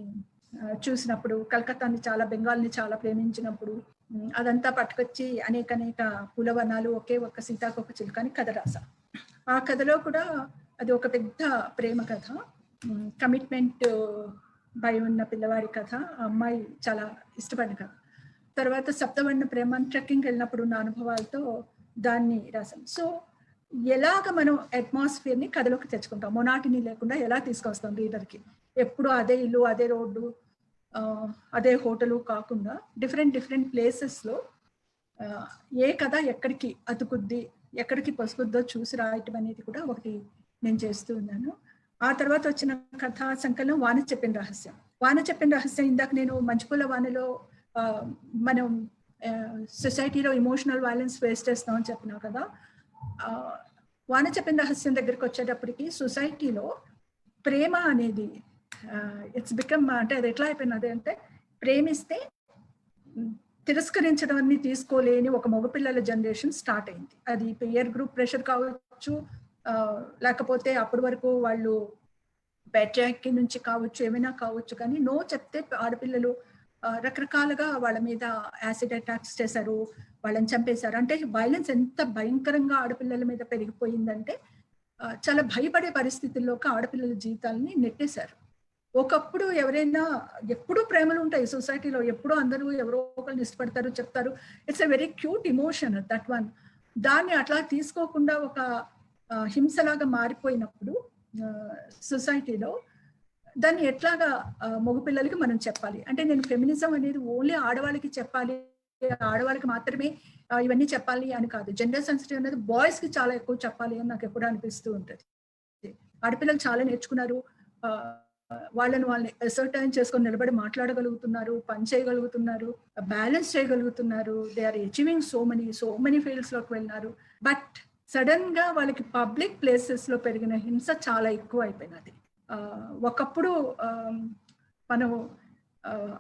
చూసినప్పుడు, కలకత్తాని బెంగాల్ని చాలా ప్రేమించినప్పుడు అదంతా పట్టుకొచ్చి అనేక పూలవనాలు, ఒకే ఒక్క సీతాకోక చిలుక అని కథ రాసా. ఆ కథలో కూడా అది ఒక పెద్ద ప్రేమ కథ, కమిట్మెంట్ భయం ఉన్న పిల్లవాడి కథ, ఆ అమ్మాయి చాలా ఇష్టపడిన కథ. తర్వాత సప్తవర్ణ ప్రేమ ట్రెక్కింగ్ వెళ్ళినప్పుడు ఉన్న అనుభవాలతో దాన్ని రాసాం. సో ఎలాగ మనం అట్మాస్ఫియర్ ని కథలోకి తెచ్చుకుంటాం, మొనాటిని లేకుండా ఎలా తీసుకొస్తాం రీడర్కి. ఎప్పుడు అదే ఇల్లు, అదే రోడ్డు, అదే హోటలు కాకుండా డిఫరెంట్ ప్లేసెస్లో ఏ కథ ఎక్కడికి అతుకుద్ది, ఎక్కడికి పసుకుద్దో చూసి రాయటం అనేది కూడా ఒకటి నేను చేస్తూ ఉన్నాను. ఆ తర్వాత వచ్చిన కథా సంకలనం వాన చెప్పిన రహస్యం. ఇందాక నేను మంచుపూల వానలో మనం సొసైటీలో ఎమోషనల్ వైలెన్స్ ఫేస్ చేస్తామని చెప్పినా కదా. వాన చెప్పిన రహస్యం దగ్గరికి వచ్చేటప్పటికి సొసైటీలో ప్రేమ అనేది ఇట్స్ బికమ్, అంటే అది ఎట్లా అయిపోయినది అంటే, ప్రేమిస్తే తిరస్కరించడం అన్ని తీసుకోలేని ఒక మగపిల్లల జనరేషన్ స్టార్ట్ అయింది. అది పియర్ గ్రూప్ ప్రెషర్ కావచ్చు, లేకపోతే అప్పటి వరకు వాళ్ళు ప్యాట్రియార్కీ నుంచి కావచ్చు, ఏమైనా కావచ్చు, కానీ నో చెప్తే ఆడపిల్లలు రకరకాలుగా వాళ్ళ మీద యాసిడ్ అటాక్స్ చేశారు, వాళ్ళని చంపేశారు. అంటే వైలెన్స్ ఎంత భయంకరంగా ఆడపిల్లల మీద పెరిగిపోయిందంటే చాలా భయపడే పరిస్థితుల్లోకి ఆడపిల్లల జీవితాలని నెట్టేశారు. ఒకప్పుడు ఎవరైనా, ఎప్పుడూ ప్రేమలు ఉంటాయి సొసైటీలో, ఎప్పుడూ అందరూ ఎవరో ఒకరిని ఇష్టపడతారు, చెప్తారు. It's a very cute emotion that one. దాన్ని అట్లా తీసుకోకుండా ఒక హింసలాగా మారిపోయినప్పుడు సొసైటీలో దాన్ని ఎట్లాగా మగపిల్లలకి మనం చెప్పాలి అంటే, నేను ఫెమినిజం అనేది ఓన్లీ ఆడవాళ్ళకి చెప్పాలి, ఆడవాళ్ళకి మాత్రమే ఇవన్నీ చెప్పాలి అని కాదు. జెండర్ సెన్సిటివ్ అనేది బాయ్స్ కి చాలా ఎక్కువ చెప్పాలి అని నాకు ఎప్పుడు అనిపిస్తూ ఉంటుంది. ఆడపిల్లలు చాలా నేర్చుకున్నారు, వాళ్ళని అసర్టైన్ చేసుకొని నిలబడి మాట్లాడగలుగుతున్నారు, పని చేయగలుగుతున్నారు, బ్యాలెన్స్ చేయగలుగుతున్నారు. They are achieving so many fields లోకి వెళ్ళినారు. బట్ సడన్ గా వాళ్ళకి పబ్లిక్ ప్లేసెస్ లో పెరిగిన హింస చాలా ఎక్కువ అయిపోయినది. ఒకప్పుడు మనం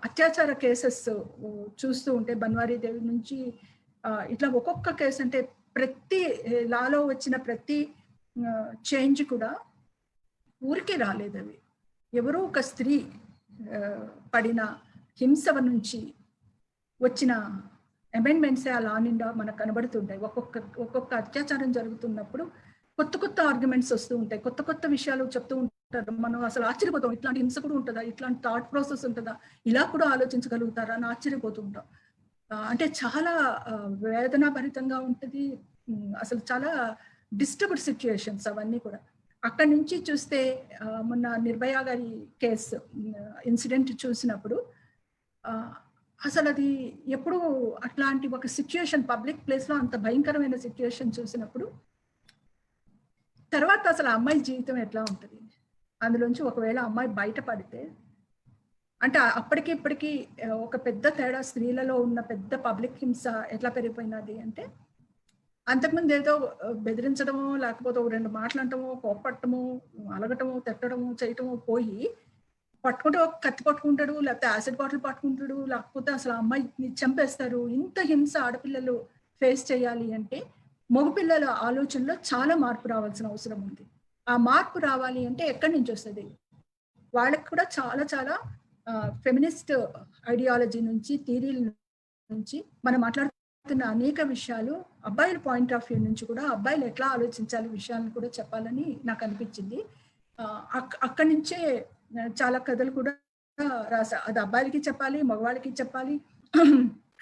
అత్యాచార కేసెస్ చూస్తూ ఉంటే బన్వారీ దేవి నుంచి ఇట్లా ఒక్కొక్క కేసు, అంటే ప్రతి లాలో వచ్చిన ప్రతి చేంజ్ కూడా ఊరికే రాలేదు. అవి ఎవరో ఒక స్త్రీ పడిన హింస నుంచి వచ్చిన అమెండ్మెంట్సే ఆ లా నిండా మనకు కనబడుతుంటాయి. ఒక్కొక్క అత్యాచారం జరుగుతున్నప్పుడు కొత్త ఆర్గ్యుమెంట్స్ వస్తూ ఉంటాయి, కొత్త విషయాలు చెప్తూ ఉంటారు. మనం అసలు ఆశ్చర్యపోతాం, ఇట్లాంటి హింస కూడా ఉంటుందా, ఇట్లాంటి థాట్ ప్రాసెస్ ఉంటుందా, ఇలా కూడా ఆలోచించగలుగుతారా అని ఆశ్చర్యపోతూ ఉంటాం. అంటే చాలా వేదనాభరితంగా ఉంటుంది. అసలు చాలా డిస్టర్బ్డ్ సిచ్యుయేషన్స్ అవన్నీ కూడా. అక్కడి నుంచి చూస్తే మొన్న నిర్భయ గారి కేసు ఇన్సిడెంట్ చూసినప్పుడు అసలు అది ఎప్పుడు అట్లాంటి ఒక సిచ్యుయేషన్ పబ్లిక్ ప్లేస్ లో అంత భయంకరమైన సిచ్యుయేషన్ చూసినప్పుడు తర్వాత అసలు అమ్మాయి జీవితం ఎట్లా ఉంటుంది, అందులోంచి ఒకవేళ అమ్మాయి బయటపడితే, అంటే అప్పటికి ఇప్పటికీ ఒక పెద్ద తేడా, స్త్రీలలో ఉన్న పెద్ద పబ్లిక్ హింస ఎట్లా పెరిగిపోయినది అంటే, అంతకుముందు ఏదో బెదిరించడమో లేకపోతే రెండు మాట్లాడటమో, కోపట్టడమో, అలగటమో, తిట్టడమో, చేయటమో పోయి పట్టుకుంటే ఒక కత్తి పట్టుకుంటాడు, లేకపోతే యాసిడ్ బాటిల్ పట్టుకుంటాడు, లేకపోతే అసలు అమ్మాయిని చంపేస్తారు. ఇంత హింస ఆడపిల్లలు ఫేస్ చేయాలి అంటే మగపిల్లల ఆలోచనలో చాలా మార్పు రావాల్సిన అవసరం ఉంది. ఆ మార్పు రావాలి అంటే ఎక్కడి నుంచి వస్తుంది? వాళ్ళకి కూడా చాలా ఫెమినిస్ట్ ఐడియాలజీ నుంచి, థియరీల నుంచి మనం మాట్లాడుతున్న అనేక విషయాలు అబ్బాయిల పాయింట్ ఆఫ్ వ్యూ నుంచి కూడా అబ్బాయిలు ఎట్లా ఆలోచించాలి విషయాలను కూడా చెప్పాలని నాకు అనిపించింది. అక్కడి నుంచే చాలా కథలు కూడా రాసా. అది అబ్బాయిలకి చెప్పాలి, మగవాళ్ళకి చెప్పాలి,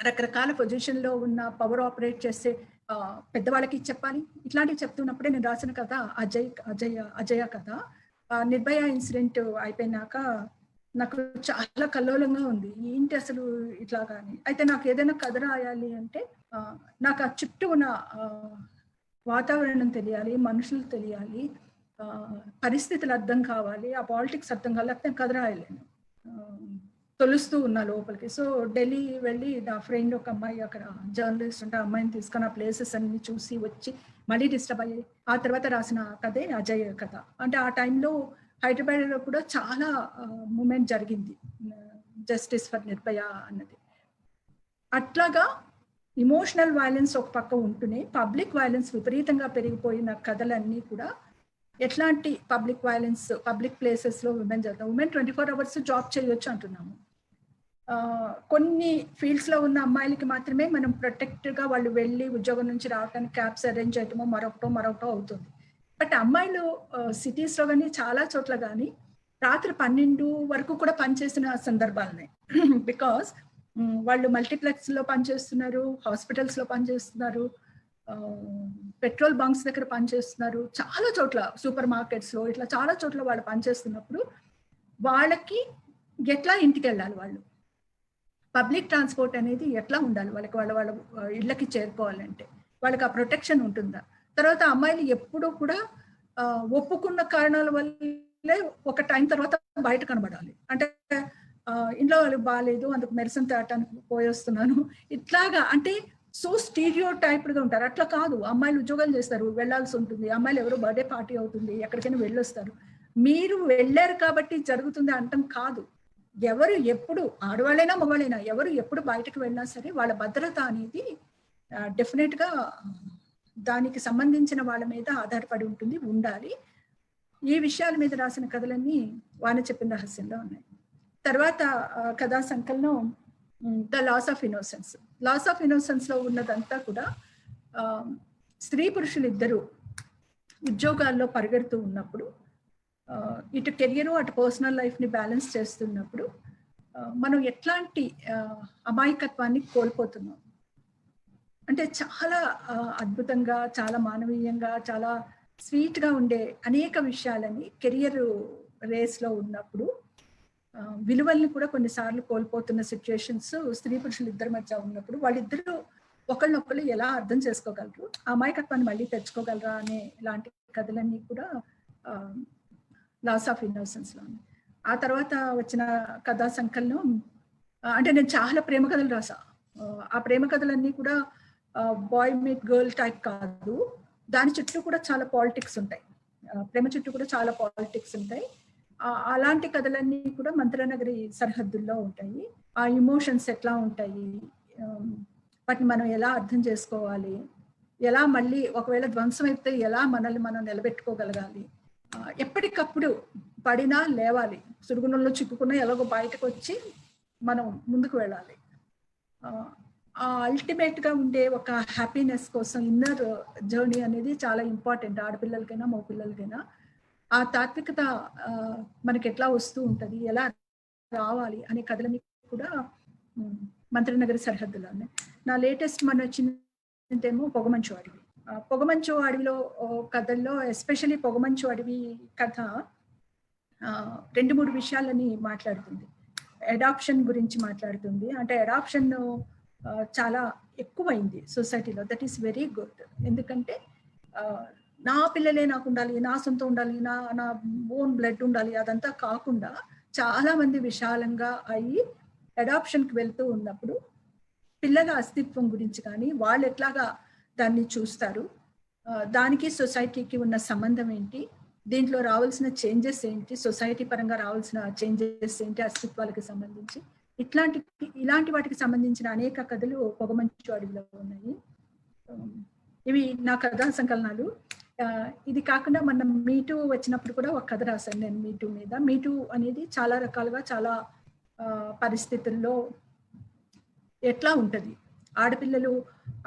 రకరకాల పొజిషన్ లో ఉన్న పవర్ ఆపరేట్ చేసే పెద్దవాళ్ళకి చెప్పాలి. ఇట్లాంటివి చెప్తున్నప్పుడే నేను రాసిన కథ అజయ కథ. నిర్భయ ఇన్సిడెంట్ అయిపోయినాక నాకు చాలా కల్లోలంగా ఉంది. ఏంటి అసలు ఇట్లా కానీ. అయితే నాకు ఏదైనా కథ రాయాలి అంటే నాకు ఆ చుట్టూ ఉన్న వాతావరణం తెలియాలి, మనుషులు తెలియాలి, పరిస్థితులు అర్థం కావాలి, ఆ పాలిటిక్స్ అర్థం కావాలి, లేకపోతే కథ రాయలేను. తొలుస్తూ ఉన్నా లోపలికి. సో ఢిల్లీ వెళ్ళి నా ఫ్రెండ్ ఒక అమ్మాయి అక్కడ జర్నలిస్ట్ ఉంటే అమ్మాయిని తీసుకొని ఆ ప్లేసెస్ అన్ని చూసి వచ్చి మళ్ళీ డిస్టర్బ్ అయ్యి ఆ తర్వాత రాసిన కథే అజయ్ కథ. అంటే ఆ టైంలో హైదరాబాద్లో కూడా చాలా మూమెంట్ జరిగింది, జస్టిస్ ఫర్ నిర్భయ అన్నది. అట్లాగా ఇమోషనల్ వైలెన్స్ ఒక పక్క ఉంటూనే పబ్లిక్ వైలెన్స్ విపరీతంగా పెరిగిపోయిన కథలన్నీ కూడా ఎట్లాంటి పబ్లిక్ వైలెన్స్, పబ్లిక్ ప్లేసెస్లో ఉమెన్ జరుగుతాం. ఉమెన్ 24 hours జాబ్ చేయొచ్చు అంటున్నాము. కొన్ని ఫీల్డ్స్లో ఉన్న అమ్మాయిలకి మాత్రమే మనం ప్రొటెక్ట్గా వాళ్ళు వెళ్ళి ఉద్యోగం నుంచి రావడానికి క్యాబ్స్ అరేంజ్ చేయటమో మరొకటో అవుతుంది. బట్ అమ్మాయిలు సిటీస్లో కానీ చాలా చోట్ల కానీ రాత్రి 12 వరకు కూడా పనిచేసిన సందర్భాలున్నాయి. బికాస్ వాళ్ళు మల్టీప్లెక్స్లో పనిచేస్తున్నారు, హాస్పిటల్స్లో పనిచేస్తున్నారు, పెట్రోల్ బంక్స్ దగ్గర పనిచేస్తున్నారు, చాలా చోట్ల సూపర్ మార్కెట్స్లో ఇట్లా చాలా చోట్ల వాళ్ళు పనిచేస్తున్నప్పుడు వాళ్ళకి ఎట్లా ఇంటికి వెళ్ళాలి, వాళ్ళు పబ్లిక్ ట్రాన్స్పోర్ట్ అనేది ఎట్లా ఉండాలి, వాళ్ళకి వాళ్ళ ఇళ్ళకి చేరుకోవాలంటే వాళ్ళకి ఆ ప్రొటెక్షన్ ఉంటుందా? తర్వాత అమ్మాయిలు ఎప్పుడూ కూడా ఒప్పుకున్న కారణాల వల్లే ఒక టైం తర్వాత బయట కనబడాలి. అంటే ఇంట్లో వాళ్ళకి బాగాలేదు, అందుకు మెడిసిన్ తేటానికి పోయేస్తున్నాను ఇట్లాగా, అంటే సో స్టీరియో టైప్డ్గా ఉంటారు. అట్లా కాదు, అమ్మాయిలు ఉద్యోగాలు చేస్తారు, వెళ్లాల్సి ఉంటుంది. అమ్మాయిలు ఎవరో బర్త్డే పార్టీ అవుతుంది, ఎక్కడికైనా వెళ్ళొస్తారు. మీరు వెళ్ళారు కాబట్టి జరుగుతుంది అంటాం కాదు. ఎవరు ఎప్పుడు, ఆడవాళ్ళైనా మగవాళ్ళైనా, ఎవరు ఎప్పుడు బయటకు వెళ్ళినా సరే వాళ్ళ భద్రత అనేది డెఫినెట్గా దానికి సంబంధించిన వాళ్ళ మీద ఆధారపడి ఉంటుంది, ఉండాలి. ఈ విషయాల మీద రాసిన కథలన్నీ వాన చెప్పిన రహస్యంలో ఉన్నాయి. తర్వాత కథా సంకలనం the loss of innocence. Loss of innocence లో ఉన్నదంతా కూడా స్త్రీ పురుషులు ఇద్దరు ఉద్యోగాల్లో పరిగెడుతూ ఉన్నప్పుడు, ఇటు కెరియర్ అటు పర్సనల్ లైఫ్ని బ్యాలెన్స్ చేస్తున్నప్పుడు మనం ఎట్లాంటి అమాయకత్వాన్ని కోల్పోతున్నాం అంటే చాలా అద్భుతంగా, చాలా మానవీయంగా, చాలా స్వీట్గా ఉండే అనేక విషయాలని కెరియర్ రేస్లో ఉన్నప్పుడు విలువల్ని కూడా కొన్నిసార్లు కోల్పోతున్న సిచ్యుయేషన్స్ స్త్రీ పురుషులు ఇద్దరి మధ్య ఉన్నప్పుడు వాళ్ళిద్దరూ ఒకళ్ళనొకళ్ళు ఎలా అర్థం చేసుకోగలరు, ఆ అమాయకత్వాన్ని మళ్ళీ తెచ్చుకోగలరా అనే ఇలాంటి కథలన్నీ కూడా లాస్ ఆఫ్ ఇన్నోసెన్స్లో ఉంది. ఆ తర్వాత వచ్చిన కథా సంకలనం అంటే నేను చాలా ప్రేమ కథలు రాసా. ఆ ప్రేమ కథలన్నీ కూడా బాయ్ మీట్ గర్ల్ టైప్ కాదు, దాని చుట్టూ కూడా చాలా పాలిటిక్స్ ఉంటాయి, ప్రేమ చుట్టూ కూడా చాలా పాలిటిక్స్ ఉంటాయి. అలాంటి కథలన్నీ కూడా మంత్రనగరి సరిహద్దుల్లో ఉంటాయి. ఆ ఇమోషన్స్ ఎట్లా ఉంటాయి, వాటిని మనం ఎలా అర్థం చేసుకోవాలి, ఎలా మళ్ళీ ఒకవేళ ధ్వంసం అయితే ఎలా మనల్ని మనం నిలబెట్టుకోగలగాలి, ఎప్పటికప్పుడు పడినా లేవాలి, సురుగుణంలో చిక్కుకున్నా ఎలాగో బయటకు వచ్చి మనం ముందుకు వెళ్ళాలి. ఆ అల్టిమేట్ గా ఉండే ఒక హ్యాపీనెస్ కోసం ఇన్నర్ జర్నీ అనేది చాలా ఇంపార్టెంట్, ఆడపిల్లలకైనా మగ పిల్లలకైనా. ఆ తాత్వికత మనకి ఎట్లా వస్తూ ఉంటుంది, ఎలా రావాలి అనే కథలని కూడా మంత్రనగరి సరిహద్దులోనే. నా లేటెస్ట్ మన వచ్చిందేమో పొగమంచు అడవి. పొగమంచు అడవిలో కథల్లో ఎస్పెషలీ పొగమంచు అడవి కథ 2-3 విషయాలని మాట్లాడుతుంది. అడాప్షన్ గురించి మాట్లాడుతుంది. అంటే అడాప్షన్ చాలా ఎక్కువైంది సొసైటీలో. That is very good. ఎందుకంటే నా పిల్లలే నాకు ఉండాలి, నా సొంతం ఉండాలి, నా ఓన్ బ్లడ్ ఉండాలి, అదంతా కాకుండా చాలా మంది విశాలంగా అయ్యి అడాప్షన్కి వెళ్తూ ఉన్నప్పుడు పిల్లల అస్తిత్వం గురించి కానీ వాళ్ళు ఎట్లాగా దాన్ని చూస్తారు, దానికి సొసైటీకి ఉన్న సంబంధం ఏంటి, దీంట్లో రావాల్సిన చేంజెస్ ఏంటి, సొసైటీ పరంగా రావాల్సిన చేంజెస్ ఏంటి అస్తిత్వాలకు సంబంధించి, ఇలాంటి వాటికి సంబంధించిన అనేక కథలు పొగమంచు అడవిలో ఉన్నాయి. ఇవి నా కథా సంకలనాలు. ఇది కాకుండా మనం మీటూ వచ్చినప్పుడు కూడా ఒక కథ రాశాను నేను మీటూ మీద. మీటూ అనేది చాలా రకాలుగా చాలా పరిస్థితుల్లో ఎట్లా ఉంటుంది, ఆడపిల్లలు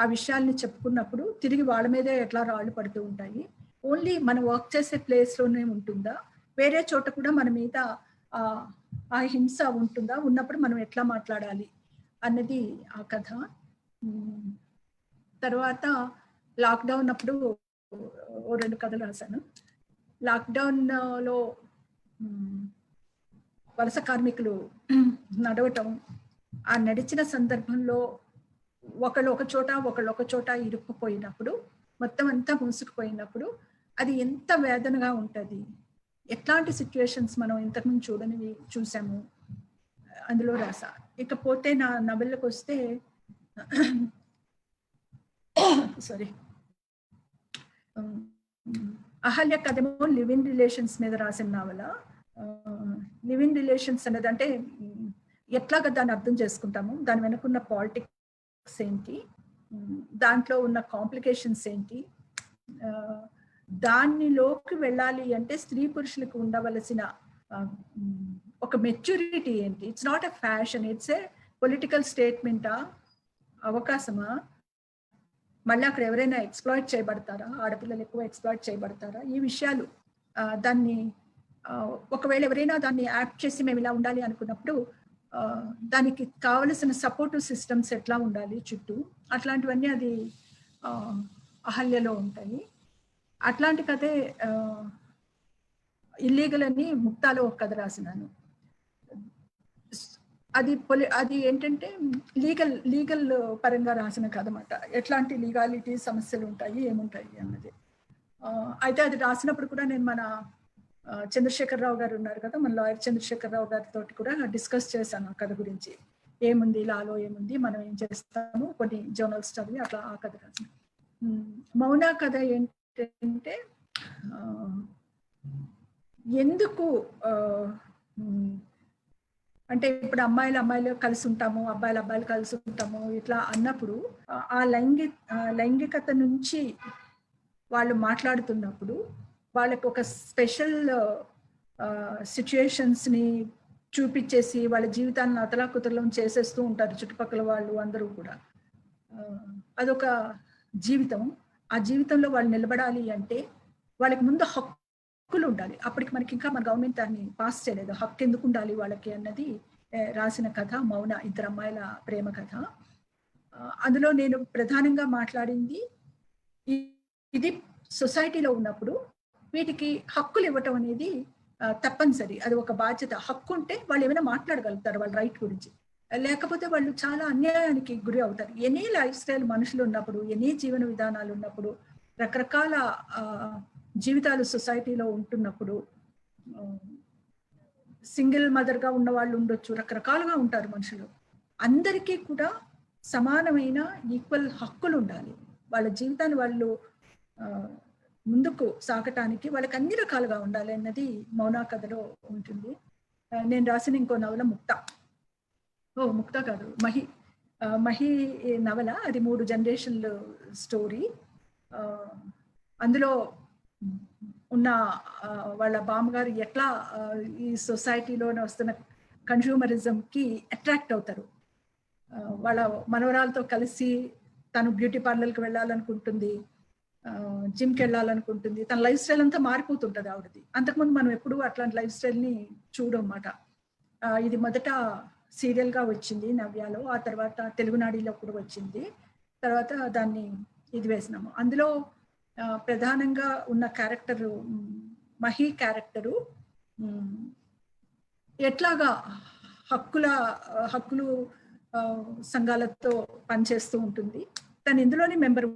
ఆ విషయాల్ని చెప్పుకున్నప్పుడు తిరిగి వాళ్ళ మీదే ఎట్లా రాళ్ళు పడుతూ ఉంటాయి, ఓన్లీ మనం వర్క్ చేసే ప్లేస్లోనే ఉంటుందా, వేరే చోట కూడా మన మీద ఆ హింస ఉంటుందా, ఉన్నప్పుడు మనం ఎట్లా మాట్లాడాలి అన్నది ఆ కథ. తర్వాత లాక్డౌన్ అప్పుడు 2 కథలు రాశాను. లాక్డౌన్లో వలస కార్మికులు నడవటం, ఆ నడిచిన సందర్భంలో ఒకళ్ళు ఒక చోట ఇరుక్కుపోయినప్పుడు, మొత్తం అంతా మూసుకుపోయినప్పుడు అది ఎంత వేదనగా ఉంటుంది. ఎట్లాంటి సిచ్యువేషన్స్ మనం ఇంతకుముందు చూడనివి చూసాము అందులో రాసా. ఇకపోతే నా నవలకు వస్తే సారీ, అహల్య కథేమో లివ్ ఇన్ రిలేషన్స్ మీద రాసిన నవల. లివ్ ఇన్ రిలేషన్స్ అనేది అంటే ఎట్లాగా దాన్ని అర్థం చేసుకుంటాము, దాని వెనుకున్న పాలిటిక్స్ ఏంటి, దాంట్లో ఉన్న కాంప్లికేషన్స్ ఏంటి, దానిలోకి వెళ్ళాలి అంటే స్త్రీ పురుషులకు ఉండవలసిన ఒక మెచ్యూరిటీ ఏంటి. It's not a fashion, it's a political స్టేట్మెంటా, అవకాశమా, మళ్ళీ అక్కడ ఎవరైనా ఎక్స్ప్లాయిట్ చేయబడతారా, ఆడపిల్లలు ఎక్కువ ఎక్స్ప్లాయిట్ చేయబడతారా, ఈ విషయాలు దాన్ని ఒకవేళ ఎవరైనా దాన్ని యాక్ట్ చేసి మేము ఇలా ఉండాలి అనుకున్నప్పుడు దానికి కావలసిన సపోర్టివ్ సిస్టమ్స్ ఎట్లా ఉండాలి చుట్టూ, అట్లాంటివన్నీ అది అహల్యలో ఉంటాయి. అట్లాంటి కథే ఇల్లీగల్ అని ముక్తాలో ఒక కథ రాసినాను. అది ఏంటంటే లీగల్ పరంగా రాసిన కథ అన్నమాట. ఎట్లాంటి లీగాలిటీ సమస్యలు ఉంటాయి, ఏముంటాయి అన్నది. అయితే అది రాసినప్పుడు కూడా నేను మన చంద్రశేఖరరావు గారు ఉన్నారు కదా, మన లాయర్ చంద్రశేఖరరావు గారితో కూడా డిస్కస్ చేశాను ఆ కథ గురించి. ఏముంది లాలో, ఏముంది, మనం ఏం చేస్తాము, కొన్ని జర్నల్స్ చదివి అట్లా ఆ కథ రాసిన. మౌన కథ ఏంటంటే ఎందుకు అంటే ఇప్పుడు అమ్మాయిలు కలిసి ఉంటాము, అబ్బాయిలు కలిసి ఉంటాము ఇట్లా అన్నప్పుడు ఆ లైంగికత నుంచి వాళ్ళు మాట్లాడుతున్నప్పుడు వాళ్ళకి ఒక స్పెషల్ సిచ్యుయేషన్స్ని చూపించేసి వాళ్ళ జీవితాన్ని అతలాకుతలం చేసేస్తూ ఉంటారు చుట్టుపక్కల వాళ్ళు అందరూ కూడా. అదొక జీవితం. ఆ జీవితంలో వాళ్ళు నిలబడాలి అంటే వాళ్ళకి ముందు హక్కులు ఉండాలి. అప్పటికి మనకి ఇంకా మన గవర్నమెంట్ దాన్ని పాస్ చేయలేదు. హక్కు ఎందుకు ఉండాలి వాళ్ళకి అన్నది రాసిన కథ మౌన, ఇద్దరు అమ్మాయిల ప్రేమ కథ. అందులో నేను ప్రధానంగా మాట్లాడింది ఇది సొసైటీలో ఉన్నప్పుడు వీటికి హక్కులు ఇవ్వటం అనేది తప్పనిసరి, అది ఒక బాధ్యత. హక్కు ఉంటే వాళ్ళు ఏమైనా మాట్లాడగలుగుతారు వాళ్ళ రైట్ గురించి, లేకపోతే వాళ్ళు చాలా అన్యాయానికి గురి అవుతారు. ఎనీ లైఫ్ స్టైల్ మనుషులు ఉన్నప్పుడు, ఎనీ జీవన విధానాలు ఉన్నప్పుడు, రకరకాల జీవితాలు సొసైటీలో ఉంటున్నప్పుడు, సింగిల్ మదర్గా ఉన్న వాళ్ళు ఉండొచ్చు, రకరకాలుగా ఉంటారు మనుషులు. అందరికీ కూడా సమానమైన ఈక్వల్ హక్కులు ఉండాలి. వాళ్ళ జీవితాన్ని వాళ్ళు ముందుకు సాగటానికి వాళ్ళకి అన్ని రకాలుగా ఉండాలి అన్నది మౌనా కథలో ఉంటుంది. నేను రాసిన ఇంకో నవల ముక్త కాదు, మహి నవల. అది 3 జనరేషన్ల స్టోరీ. అందులో ఉన్న వాళ్ళ బామ్మగారు ఎట్లా ఈ సొసైటీలోనే వస్తున్న కన్స్యూమరిజంకి అట్రాక్ట్ అవుతారు. వాళ్ళ మనవరాలతో కలిసి తను బ్యూటీ పార్లర్కి వెళ్ళాలనుకుంటుంది, జిమ్కి వెళ్ళాలనుకుంటుంది. తన లైఫ్ స్టైల్ అంతా మారిపోతుంటుంది ఆవిడది. అంతకుముందు మనం ఎప్పుడూ అట్లాంటి లైఫ్ స్టైల్ని చూడమాట. ఇది మొదట సీరియల్గా వచ్చింది నవ్యాలో, ఆ తర్వాత తెలుగునాడిలో కూడా వచ్చింది. తర్వాత దాన్ని ఇది వేసినాము. అందులో ప్రధానంగా ఉన్న క్యారెక్టరు మహి క్యారెక్టరు ఎట్లాగా హక్కులు సంఘాలతో పనిచేస్తూ ఉంటుంది. తను ఇందులోనే మెంబర్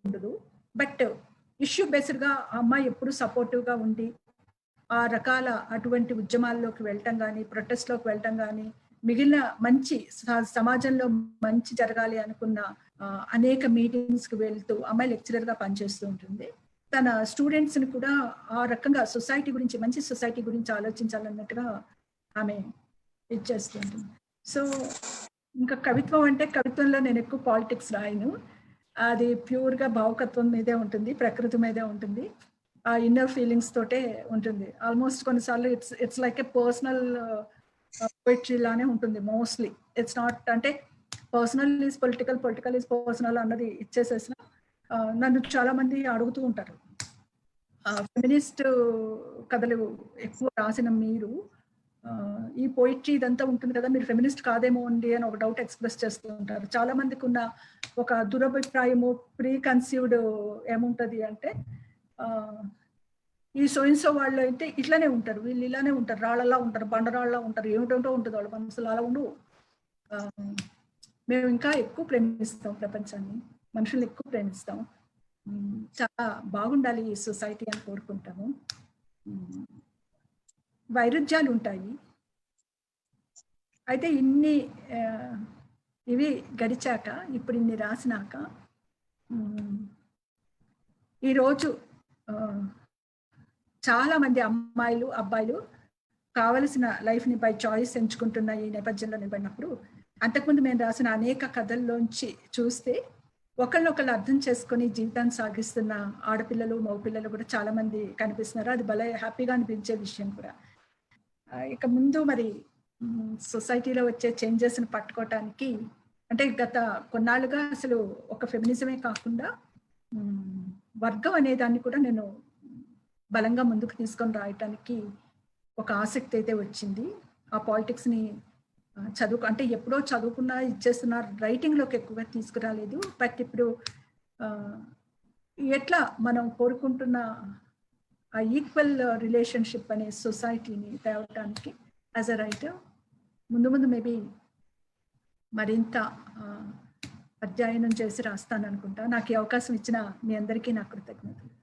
ఉండదు, బట్ ఇష్యూ బేస్డ్గా ఆ అమ్మాయి ఎప్పుడు సపోర్టివ్గా ఉండి ఆ రకాల అటువంటి ఉద్యమాల్లోకి వెళ్ళటం కానీ, ప్రొటెస్ట్లోకి వెళ్ళటం కానీ, మిగిలిన మంచి సమాజంలో మంచి జరగాలి అనుకున్న అనేక మీటింగ్స్కి వెళ్తూ అమ్మాయి లెక్చరర్గా పనిచేస్తూ ఉంటుంది. తన స్టూడెంట్స్ని కూడా ఆ రకంగా సొసైటీ గురించి, మంచి సొసైటీ గురించి ఆలోచించాలన్నట్టుగా ఆమె ఇచ్చేస్తూ ఉంటుంది. సో ఇంకా కవిత్వంలో నేను ఎక్కువ పాలిటిక్స్ రాయను. అది ప్యూర్గా భావుకత్వం మీదే ఉంటుంది, ప్రకృతి మీదే ఉంటుంది, ఆ ఇన్నర్ ఫీలింగ్స్ తోటే ఉంటుంది. ఆల్మోస్ట్ కొన్నిసార్లు it's like A personal poetry లానే ఉంటుంది మోస్ట్లీ. ఇట్స్ నాట్ అంటే personal is political, political is personal అన్నది ఇచ్చేసేసిన. నన్ను చాలా మంది అడుగుతూ ఉంటారు, ఫెమినిస్ట్ కథలు ఎక్కువ రాసిన మీరు ఈ పోయిట్రీ ఇదంతా ఉంటుంది కదా, మీరు ఫెమినిస్ట్ కాదేమో అండి అని ఒక డౌట్ ఎక్స్ప్రెస్ చేస్తూ ఉంటారు. చాలా మందికి ఉన్న ఒక దురభిప్రాయము, ప్రీ కన్సీవ్డ్ ఏముంటుంది అంటే ఈ సోయిన్సో వాళ్ళు అయితే ఇట్లానే ఉంటారు, వీళ్ళు ఇలానే ఉంటారు, రాళ్ళలా ఉంటారు, బండరాళ్ళలా ఉంటారు, ఏమిటంటో ఉంటుంది వాళ్ళ మనసులు, అలా ఉండు. మేము ఇంకా ఎక్కువ ప్రేమిస్తాం ప్రపంచాన్ని, మనుషుల్ని ఎక్కువ ప్రేమిస్తాం. చాలా బాగుండాలి ఈ సొసైటీ అని కోరుకుంటాము. వైరుధ్యాలు ఉంటాయి. అయితే ఇవి గడిచాక, ఇప్పుడు ఇన్ని రాసినాక, ఈరోజు చాలా మంది అమ్మాయిలు అబ్బాయిలు కావలసిన లైఫ్ని బై చాయిస్ ఎంచుకుంటున్న ఈ నేపథ్యంలో నిలబడినప్పుడు, అంతకుముందు మేము రాసిన అనేక కథల్లోంచి చూస్తే ఒకళ్ళొకళ్ళు అర్థం చేసుకొని జీవితాన్ని సాగిస్తున్న ఆడపిల్లలు మగపిల్లలు కూడా చాలా మంది కనిపిస్తున్నారు. అది భలే హ్యాపీగా అనిపించే విషయం కూడా. ఇక ముందు మరి సొసైటీలో వచ్చే చేంజెస్ని పట్టుకోవటానికి, అంటే గత కొన్నాళ్ళుగా అసలు ఒక ఫెమినిజమే కాకుండా వర్గం అనే దాన్ని కూడా నేను బలంగా ముందుకు తీసుకొని రాయటానికి ఒక ఆసక్తి అయితే వచ్చింది. ఆ పాలిటిక్స్ని అంటే ఎప్పుడో చదువుకున్నా ఇచ్చేస్తున్న రైటింగ్లోకి ఎక్కువగా తీసుకురాలేదు. బట్ ఇప్పుడు ఎట్లా మనం కోరుకుంటున్న ఆ ఈక్వల్ రిలేషన్షిప్ అనే సొసైటీని తేవటానికి యాజ్ అ రైటర్ ముందు ముందు మేబీ మరింత అధ్యయనం చేసి రాస్తాను అనుకుంటా. నాకు ఈ అవకాశం ఇచ్చిన మీ అందరికీ నా కృతజ్ఞతలు.